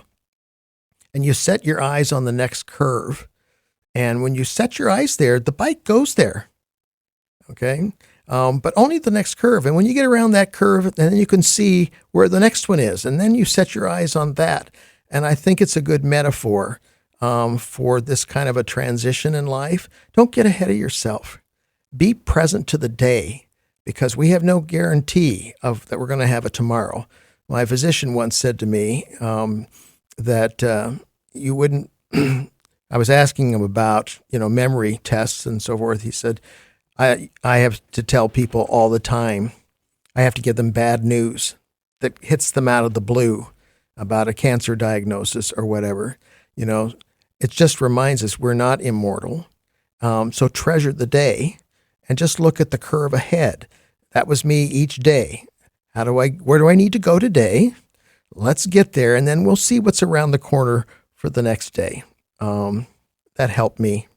Speaker 3: And you set your eyes on the next curve. And when you set your eyes there, the bike goes there. Okay? But only the next curve. And when you get around that curve, then you can see where the next one is. And then you set your eyes on that. And I think it's a good metaphor for this kind of a transition in life. Don't get ahead of yourself. Be present to the day, because we have no guarantee that we're going to have a tomorrow. My physician once said to me that you wouldn't, I was asking him about, memory tests and so forth. He said, I have to tell people all the time, I have to give them bad news that hits them out of the blue about a cancer diagnosis or whatever. It just reminds us we're not immortal. So treasure the day and just look at the curve ahead. That was me each day. Where do I need to go today? Let's get there, and then we'll see what's around the corner for the next day. That helped me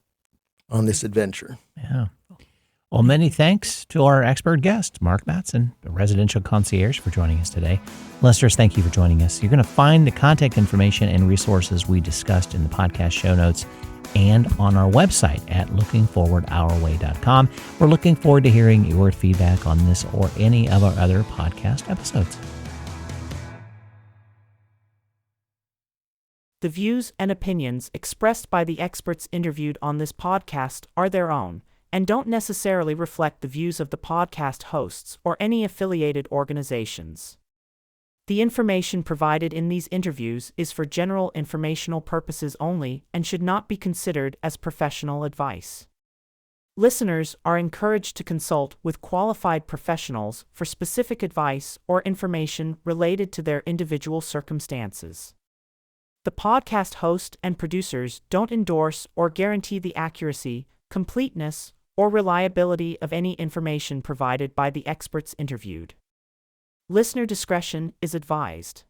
Speaker 3: on this adventure.
Speaker 1: Yeah. Well, many thanks to our expert guest, Mark Matson, the residential concierge, for joining us today. Listeners, thank you for joining us. You're going to find the contact information and resources we discussed in the podcast show notes and on our website at lookingforwardourway.com. We're looking forward to hearing your feedback on this or any of our other podcast episodes.
Speaker 4: The views and opinions expressed by the experts interviewed on this podcast are their own and don't necessarily reflect the views of the podcast hosts or any affiliated organizations. The information provided in these interviews is for general informational purposes only and should not be considered as professional advice. Listeners are encouraged to consult with qualified professionals for specific advice or information related to their individual circumstances. The podcast host and producers don't endorse or guarantee the accuracy, completeness, or reliability of any information provided by the experts interviewed. Listener discretion is advised.